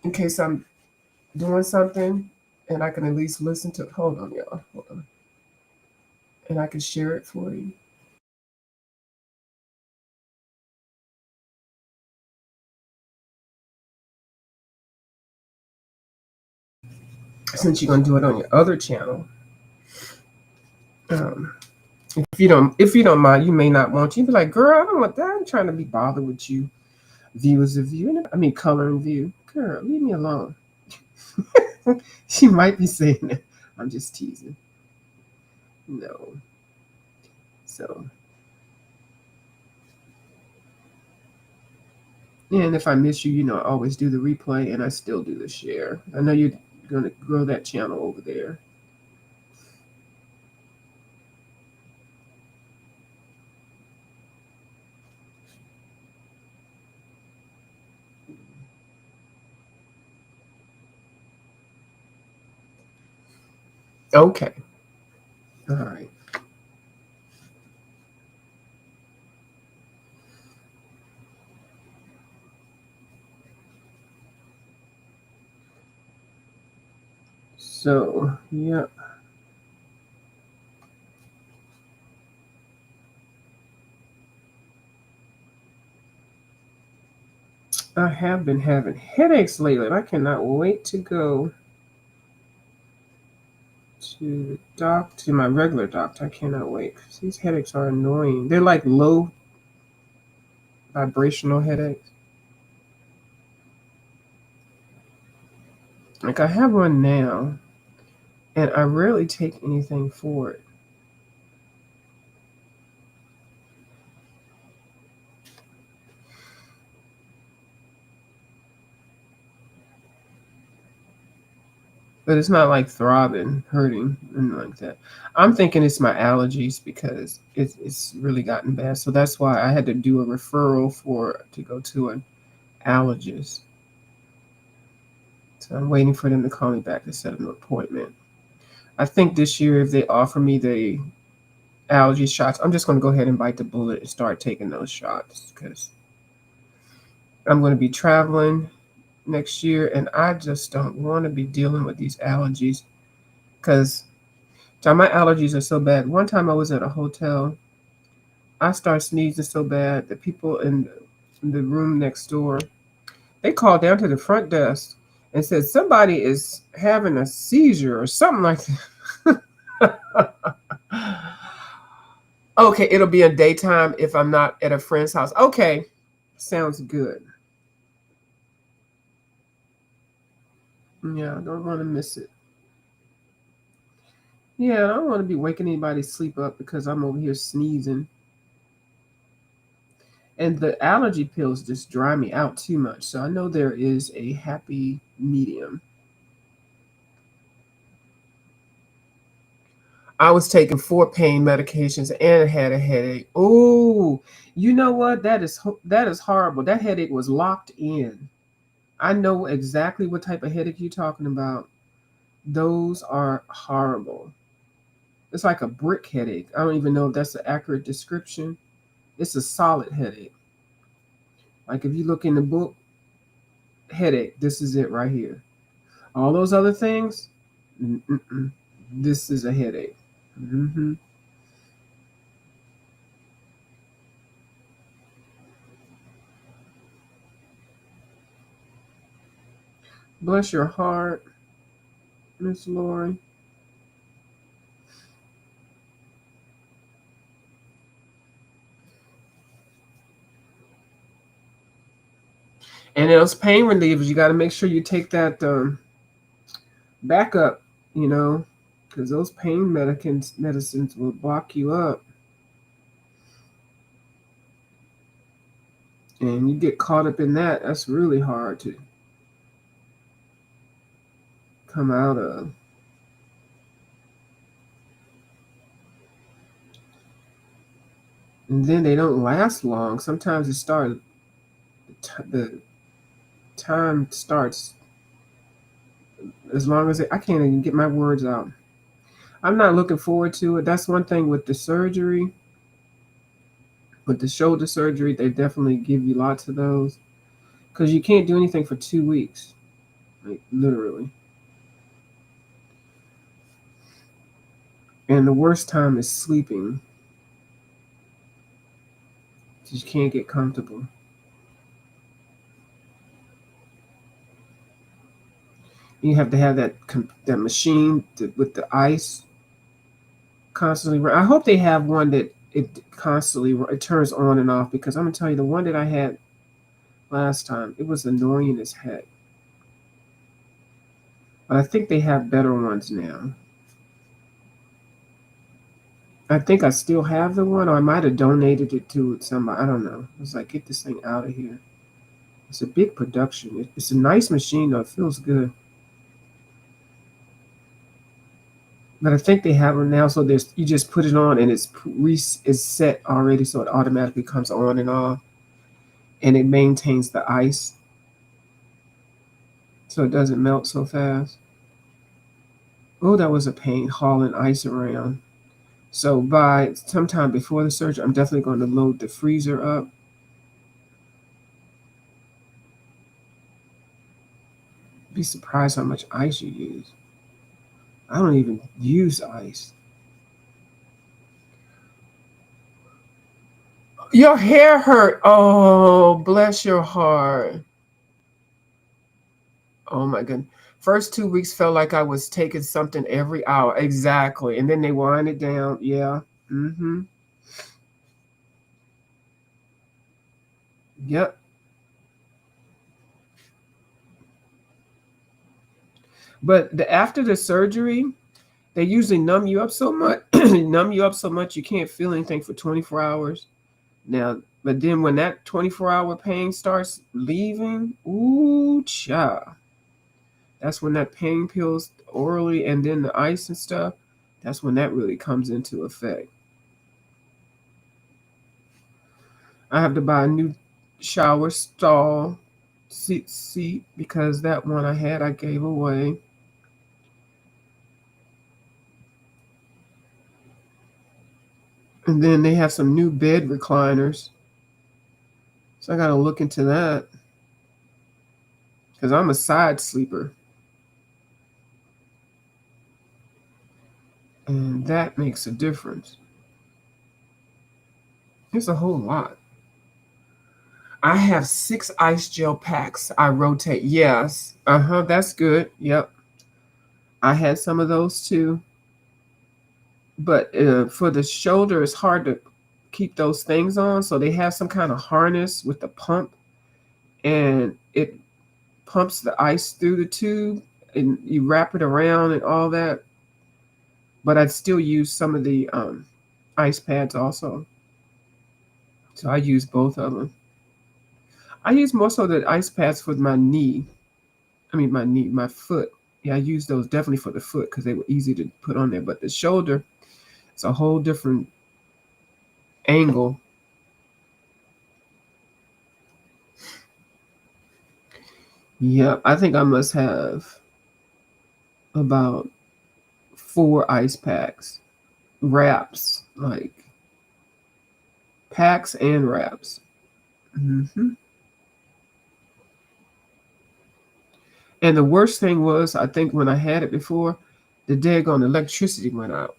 in case I'm doing something and I can at least listen to. Hold on, y'all. Hold on. And I can share it for you. Since you're gonna do it on your other channel. Um, if you don't mind, you may not want to. You be like, girl, I don't want that. I'm trying to be bothered with you. Viewers of view. I mean color and view. Girl, leave me alone. She might be saying that. I'm just teasing. No. So and if I miss you, I always do the replay and I still do the share. I know you're gonna grow that channel over there. Okay. All right. So, yeah. I have been having headaches lately, and I cannot wait to go to my regular doctor. I cannot wait because these headaches are annoying. They're like low vibrational headaches. Like I have one now, and I rarely take anything for it. But it's not like throbbing, hurting, and like that. I'm thinking it's my allergies because it's really gotten bad. So that's why I had to do a referral to go to an allergist. So I'm waiting for them to call me back to set an appointment. I think this year, if they offer me the allergy shots, I'm just going to go ahead and bite the bullet and start taking those shots because I'm going to be traveling next year and I just don't want to be dealing with these allergies because So my allergies are so bad. One time I was at a hotel, I started sneezing so bad that people in the room next door, they called down to the front desk and said somebody is having a seizure or something like that. Okay, it'll be a daytime if I'm not at a friend's house. Okay, sounds good. Yeah, I don't want to miss it. Yeah, I don't want to be waking anybody's sleep up because I'm over here sneezing. And the allergy pills just dry me out too much. So I know there is a happy medium. I was taking 4 pain medications and had a headache. Oh, you know what? That is horrible. That headache was locked in. I know exactly what type of headache you're talking about. Those are horrible. It's like a brick headache. I don't even know if that's an accurate description. It's a solid headache. Like if you look in the book, headache, this is it right here. All those other things, mm-mm. This is a headache. Hmm. Bless your heart, Miss Lori. And those pain relievers, you got to make sure you take that backup, you know, because those pain medicines will block you up, and you get caught up in that. That's really hard to come out of. And then they don't last long. Sometimes the time starts as long as I can't even get my words out. I'm not looking forward to it. That's one thing with the surgery, with the shoulder surgery. They definitely give you lots of those because you can't do anything for 2 weeks, like literally. And the worst time is sleeping because you can't get comfortable. You have to have that machine with the ice constantly. I hope they have one that it constantly it turns on and off because I'm gonna tell you the one that I had last time it was annoying as heck. But I think they have better ones now. I think I still have the one, or I might have donated it to somebody. I don't know. I was like, get this thing out of here. It's a big production. It's a nice machine though. It feels good. But I think they have them now, so there's you just put it on and it's set already, so it automatically comes on and off, and it maintains the ice, so it doesn't melt so fast. Oh, that was a pain hauling ice around. So by sometime before the surgery, I'm definitely going to load the freezer up. Be surprised how much ice you use. I don't even use ice. Your hair hurt. Oh, bless your heart. Oh my goodness. First 2 weeks felt like I was taking something every hour. Exactly. And then they wind it down. Yeah. Mm-hmm. Yep. But after the surgery, they usually numb you up so much, numb you up so much you can't feel anything for 24 hours. Now, but then when that 24-hour pain starts leaving, ooh, cha. That's when that pain pills orally and then the ice and stuff, that's when that really comes into effect. I have to buy a new shower stall seat because that one I had I gave away. And then they have some new bed recliners. So I got to look into that because I'm a side sleeper. And that makes a difference. It's a whole lot. I have 6 ice gel packs. I rotate. Yes. Uh-huh. That's good. Yep. I had some of those too. But for the shoulder, it's hard to keep those things on. So they have some kind of harness with the pump, and it pumps the ice through the tube, and you wrap it around and all that. But I'd still use some of the ice pads also. So I use both of them. I use most of the ice pads for my knee. I mean, my foot. Yeah, I use those definitely for the foot because they were easy to put on there. But the shoulder, it's a whole different angle. Yep, I think I must have about 4 ice packs, wraps, like packs and wraps. hmm And the worst thing was, I think when I had it before, the daggone electricity went out.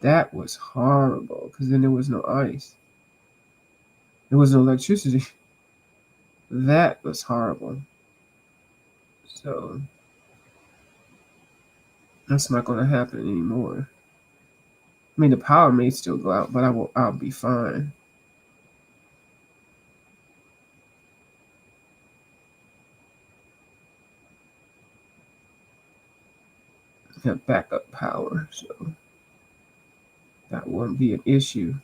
That was horrible because then there was no ice. There was no electricity. That was horrible. So that's not going to happen anymore. I mean, the power may still go out, but I'll be fine. Have backup power, so that won't be an issue.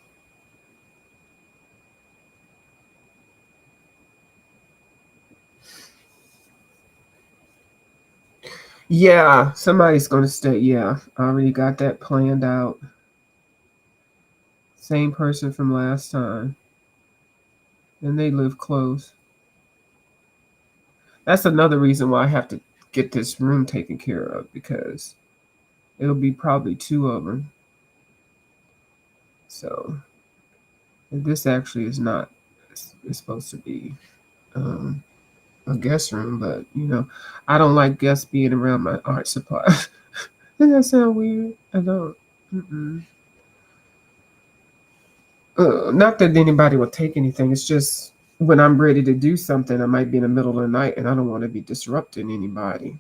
Yeah, somebody's going to stay. Yeah, I already got that planned out. Same person from last time, and they live close. That's another reason why I have to get this room taken care of because it'll be probably 2 of them. So this actually is not. It's supposed to be um, a guest room, but I don't like guests being around my art supplies. Doesn't that sound weird? I don't. Mm-mm. Not that anybody will take anything. It's just when I'm ready to do something, I might be in the middle of the night, and I don't want to be disrupting anybody.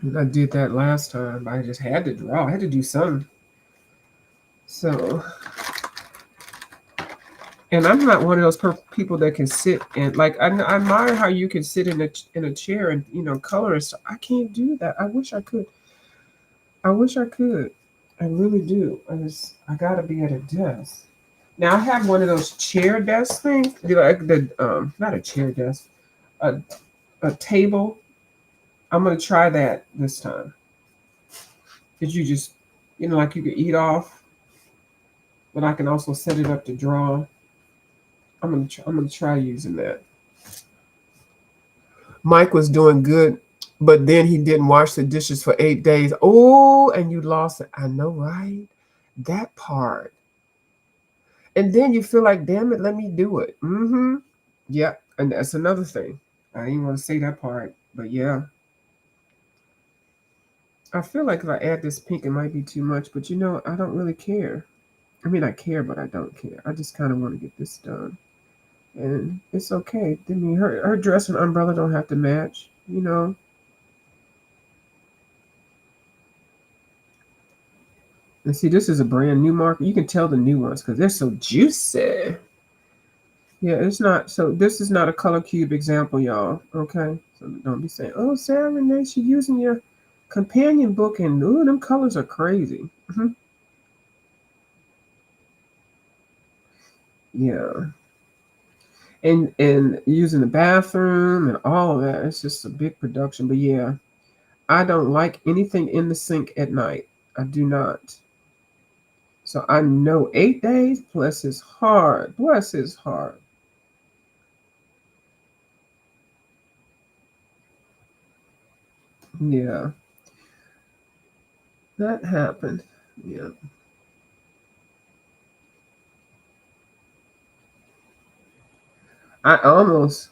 And I did that last time. I just had to draw. I had to do something. So, and I'm not one of those people that can sit and like. I admire how you can sit in a chair and color and stuff. I can't do that. I wish I could. I wish I could. I really do. I gotta be at a desk. Now I have one of those chair desk things. Like the not a chair desk, a a table. I'm gonna try that this time. Cause you just like you could eat off, but I can also set it up to draw. I'm gonna try using that. Mike was doing good, but then he didn't wash the dishes for 8 days. Oh, and you lost it. I know, right? That part. And then you feel like, damn it, let me do it. Yeah, and that's another thing. I didn't want to say that part, but yeah. I feel like if I add this pink, it might be too much, but I don't really care. I mean, I care, but I don't care. I just kind of want to get this done. And it's okay. I mean, her dress and umbrella don't have to match. And see, this is a brand new marker. You can tell the new ones because they're so juicy. Yeah, it's not. So this is not a color cube example, y'all. Okay, so don't be saying, "Oh, Sarah Renee, she using your companion book and ooh, them colors are crazy." Yeah, and using the bathroom and all of that. It's just a big production. But yeah, I don't like anything in the sink at night. I do not. So I know 8 days. Bless his heart. Bless his heart. Yeah, that happened. Yeah. I almost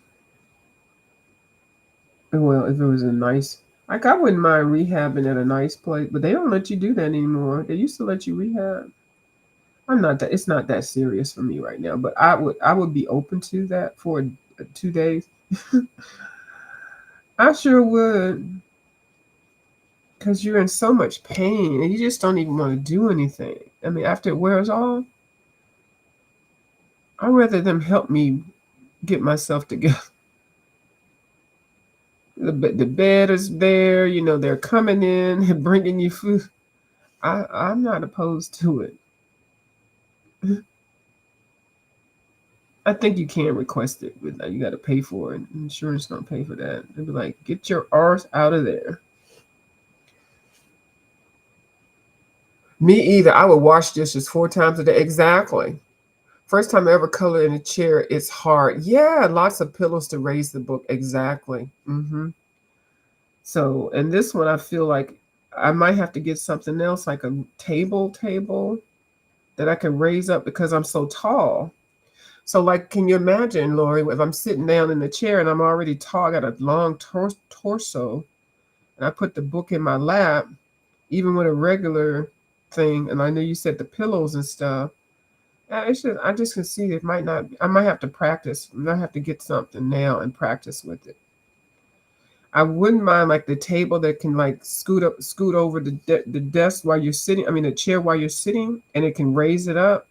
Well, if it was a nice, like I wouldn't mind rehabbing at a nice place, but they don't let you do that anymore. They used to let you rehab. I'm not that. It's not that serious for me right now, but I would be open to that for 2 days. I sure would, because you're in so much pain and you just don't even want to do anything. I mean, after it wears off, I'd rather them help me get myself together. The bed is there, they're coming in and bringing you food. I'm not opposed to it. I think you can request it, but you got to pay for it. Insurance don't pay for that. They'd be like, get your arse out of there. Me either. I would wash dishes 4 times a day. Exactly. First time I ever colored in a chair, it's hard. Yeah, lots of pillows to raise the book. Exactly. So, and this one, I feel like I might have to get something else, like a table that I can raise up because I'm so tall. So, like, can you imagine, Lori, if I'm sitting down in the chair and I'm already tall, I got a long torso, and I put the book in my lap, even with a regular thing, and I know you said the pillows and stuff. It's just, I just can see it might not. I might have to practice. I might have to get something now and practice with it. I wouldn't mind like the table that can like scoot over the desk while you're sitting. I mean, the chair while you're sitting, and it can raise it up.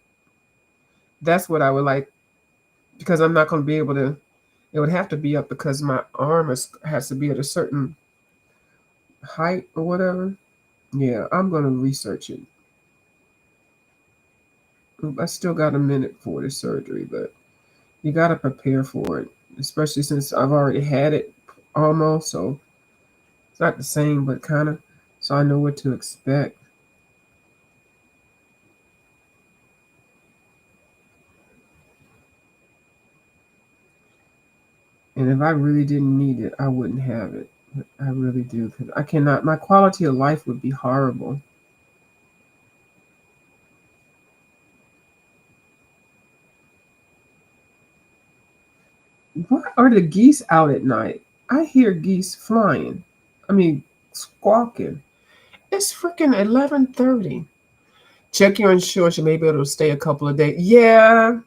That's what I would like because I'm not going to be able to. It would have to be up because my arm has to be at a certain height or whatever. Yeah, I'm going to research it. I still got a minute for the surgery, but you got to prepare for it, especially since I've already had it almost. So it's not the same, but kind of. So I know what to expect. And if I really didn't need it, I wouldn't have it. But I really do because I cannot. My quality of life would be horrible. Why are the geese out at night? I hear geese flying. I mean, squawking. It's freaking 11:30. Check your insurance. You may be able to stay a couple of days. Yeah,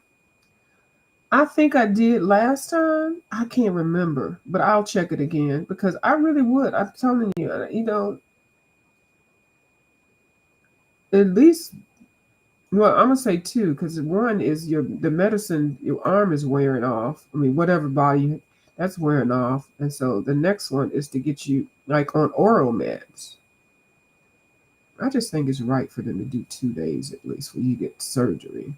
I think I did last time. I can't remember, but I'll check it again because I really would. I'm telling you, at least. Well, I'm gonna say two because one is the medicine your arm is wearing off. I mean, whatever body that's wearing off, and so the next one is to get you like on oral meds. I just think it's right for them to do 2 days at least when you get surgery.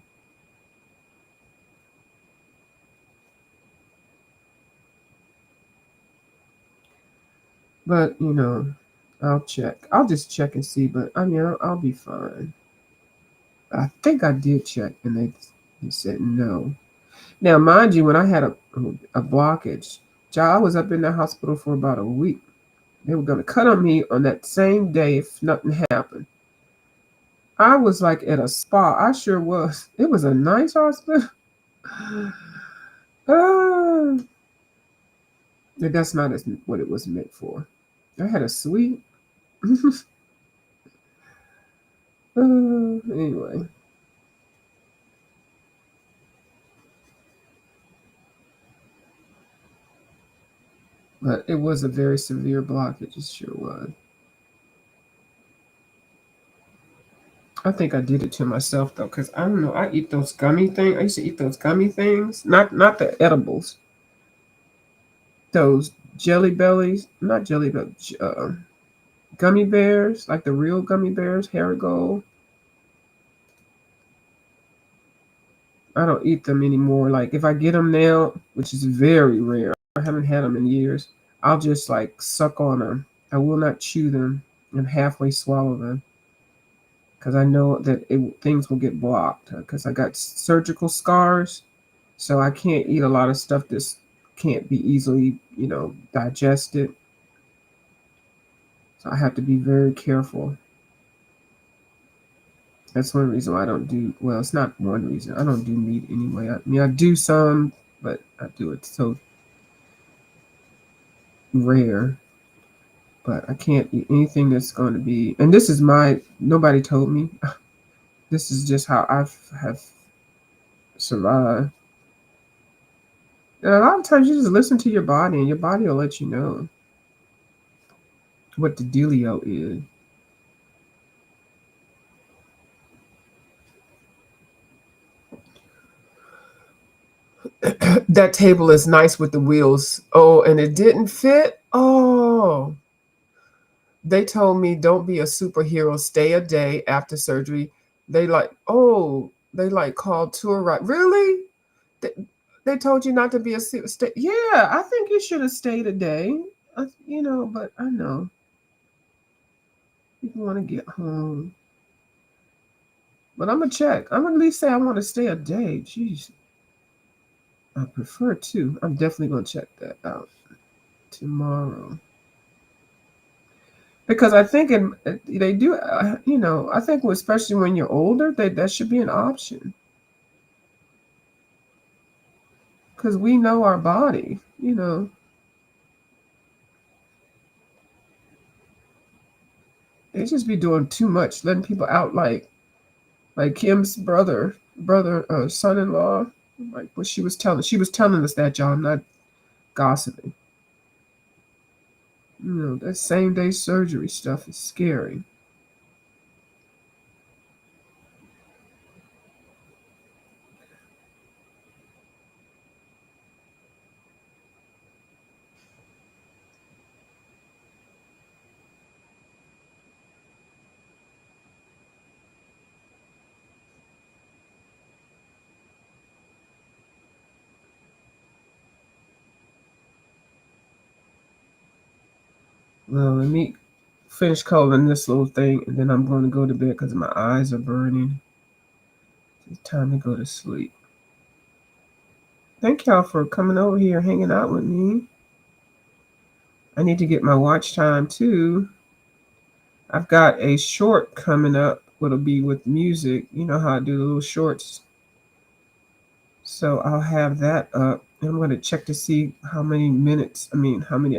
But I'll check. I'll just check and see. But I mean, I'll be fine. I think I did check, and they said no. Now, mind you, when I had a blockage, I was up in the hospital for about a week. They were going to cut on me on that same day if nothing happened. I was like at a spa. I sure was. It was a nice hospital. uh, that's not what it was meant for. I had a suite. Anyway, but it was a very severe blockage. It sure was. I think I did it to myself though, because I don't know. I eat those gummy things. I used to eat those gummy things, not the edibles. Those jelly bellies, not jelly bellies, gummy bears, like the real gummy bears, Haribo. I don't eat them anymore. Like if I get them now, which is very rare, I haven't had them in years. I'll just like suck on them. I will not chew them and halfway swallow them because I know that things will get blocked because I got surgical scars, so I can't eat a lot of stuff that can't be easily, digested. So I have to be very careful. That's one reason why I don't do well. It's not one reason. I don't do meat anyway. I mean, I do some, but I do it so rare. But I can't eat anything that's going to be. And this is nobody told me. This is just how have survived. And a lot of times you just listen to your body, and your body will let you know what the dealio is. That table is nice with the wheels. Oh, and it didn't fit. Oh, they told me don't be a superhero. Stay a day after surgery. They like called tour right. Really? They, they told you not to be a stay. Yeah, I think you should have stayed a day. But I know people want to get home. But I'm gonna check. I'm gonna at least say I want to stay a day. Jeez, I prefer to. I'm definitely gonna check that out tomorrow because I think they do. I think especially when you're older, that should be an option because we know our body. They just be doing too much, letting people out like Kim's son-in-law. Like what she was telling us that, y'all. I'm not gossiping. That same day surgery stuff is scary. Well, let me finish coloring this little thing, and then I'm going to go to bed because my eyes are burning. It's time to go to sleep. Thank y'all for coming over here, hanging out with me. I need to get my watch time too. I've got a short coming up. It'll be with music. You know how I do the little shorts. So I'll have that up. And I'm going to check to see how many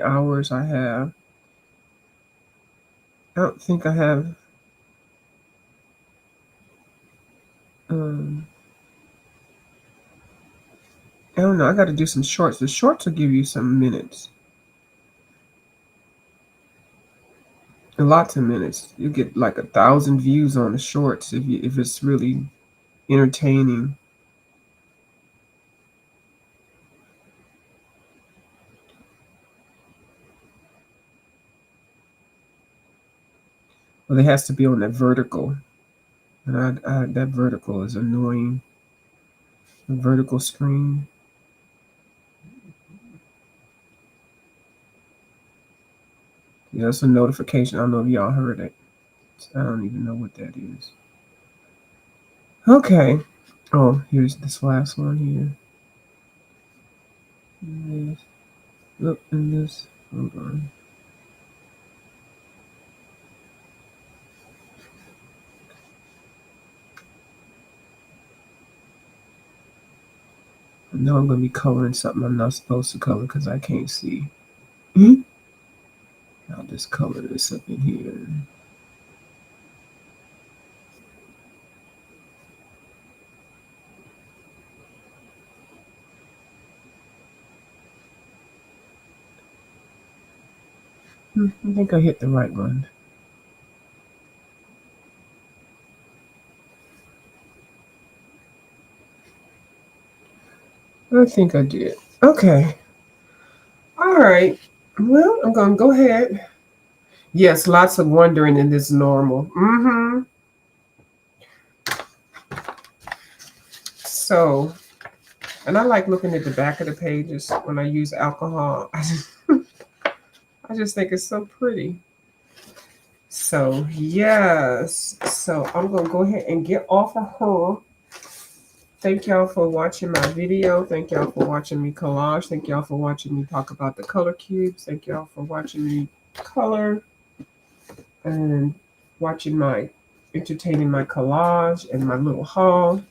hours I have. I don't think I have. I don't know. I got to do some shorts. The shorts will give you some minutes. Lots of minutes. You get like 1,000 views on the shorts if it's really entertaining. Well, it has to be on that vertical, and that vertical is annoying. The vertical screen. Yeah, it's a notification. I don't know if y'all heard it. I don't even know what that is. Okay. Oh, here's this last one here. Look in this. Hold on. Now I'm going to be coloring something I'm not supposed to color because I can't see. I'll just color this up in here. I think I hit the right one. I think I did. Okay. All right. Well, I'm going to go ahead. Yes, lots of wondering in this normal. So, and I like looking at the back of the pages when I use alcohol. I just think it's so pretty. So, yes. So, I'm going to go ahead and get off of her. Thank y'all for watching my video. Thank y'all for watching me collage. Thank y'all for watching me talk about the color cubes. Thank y'all for watching me color and entertaining my collage and my little haul.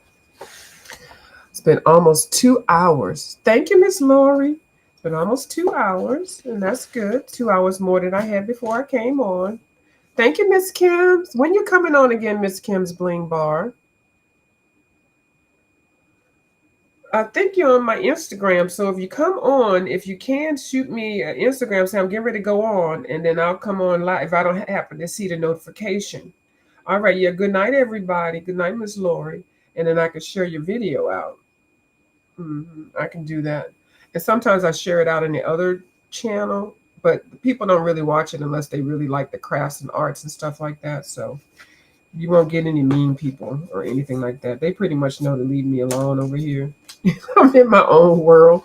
It's been almost 2 hours. Thank you, Miss Lori. Been almost 2 hours, and that's good. 2 hours more than I had before I came on. Thank you, Miss Kim's. When you coming on again, Miss Kim's Bling Bar? I think you're on my Instagram. So if you come on, if you can shoot me an Instagram, say I'm getting ready to go on, and then I'll come on live if I don't happen to see the notification. All right, yeah. Good night, everybody. Good night, Miss Lori. And then I can share your video out. I can do that. And sometimes I share it out in the other channel, but people don't really watch it unless they really like the crafts and arts and stuff like that. So you won't get any mean people or anything like that. They pretty much know to leave me alone over here. I'm in my own world.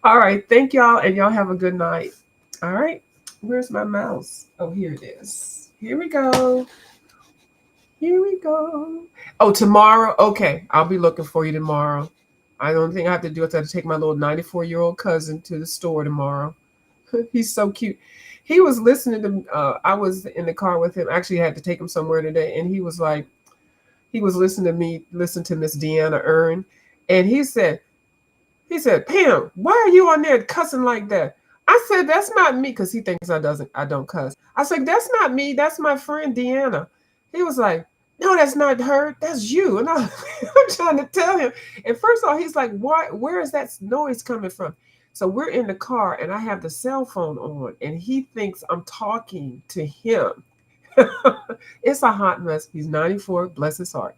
All right. Thank y'all, and y'all have a good night. All right. Where's my mouse? Oh, here it is. Here we go. Here we go. Oh, tomorrow? Okay. I'll be looking for you tomorrow. I don't think I have to do it. I have to take my little 94-year-old cousin to the store tomorrow. He's so cute. He was listening to, I was in the car with him. Actually, I had to take him somewhere today. And he was like, he was listening to me, listen to Miss Deanna Earn. And he said, Pam, why are you on there cussing like that? I said, that's not me, because he thinks I don't cuss. I said, that's not me. That's my friend Deanna. He was like, no, that's not her. That's you. And I'm trying to tell him. And first of all, he's like, why? Where is that noise coming from? So we're in the car, and I have the cell phone on, and he thinks I'm talking to him. It's a hot mess. He's 94. Bless his heart.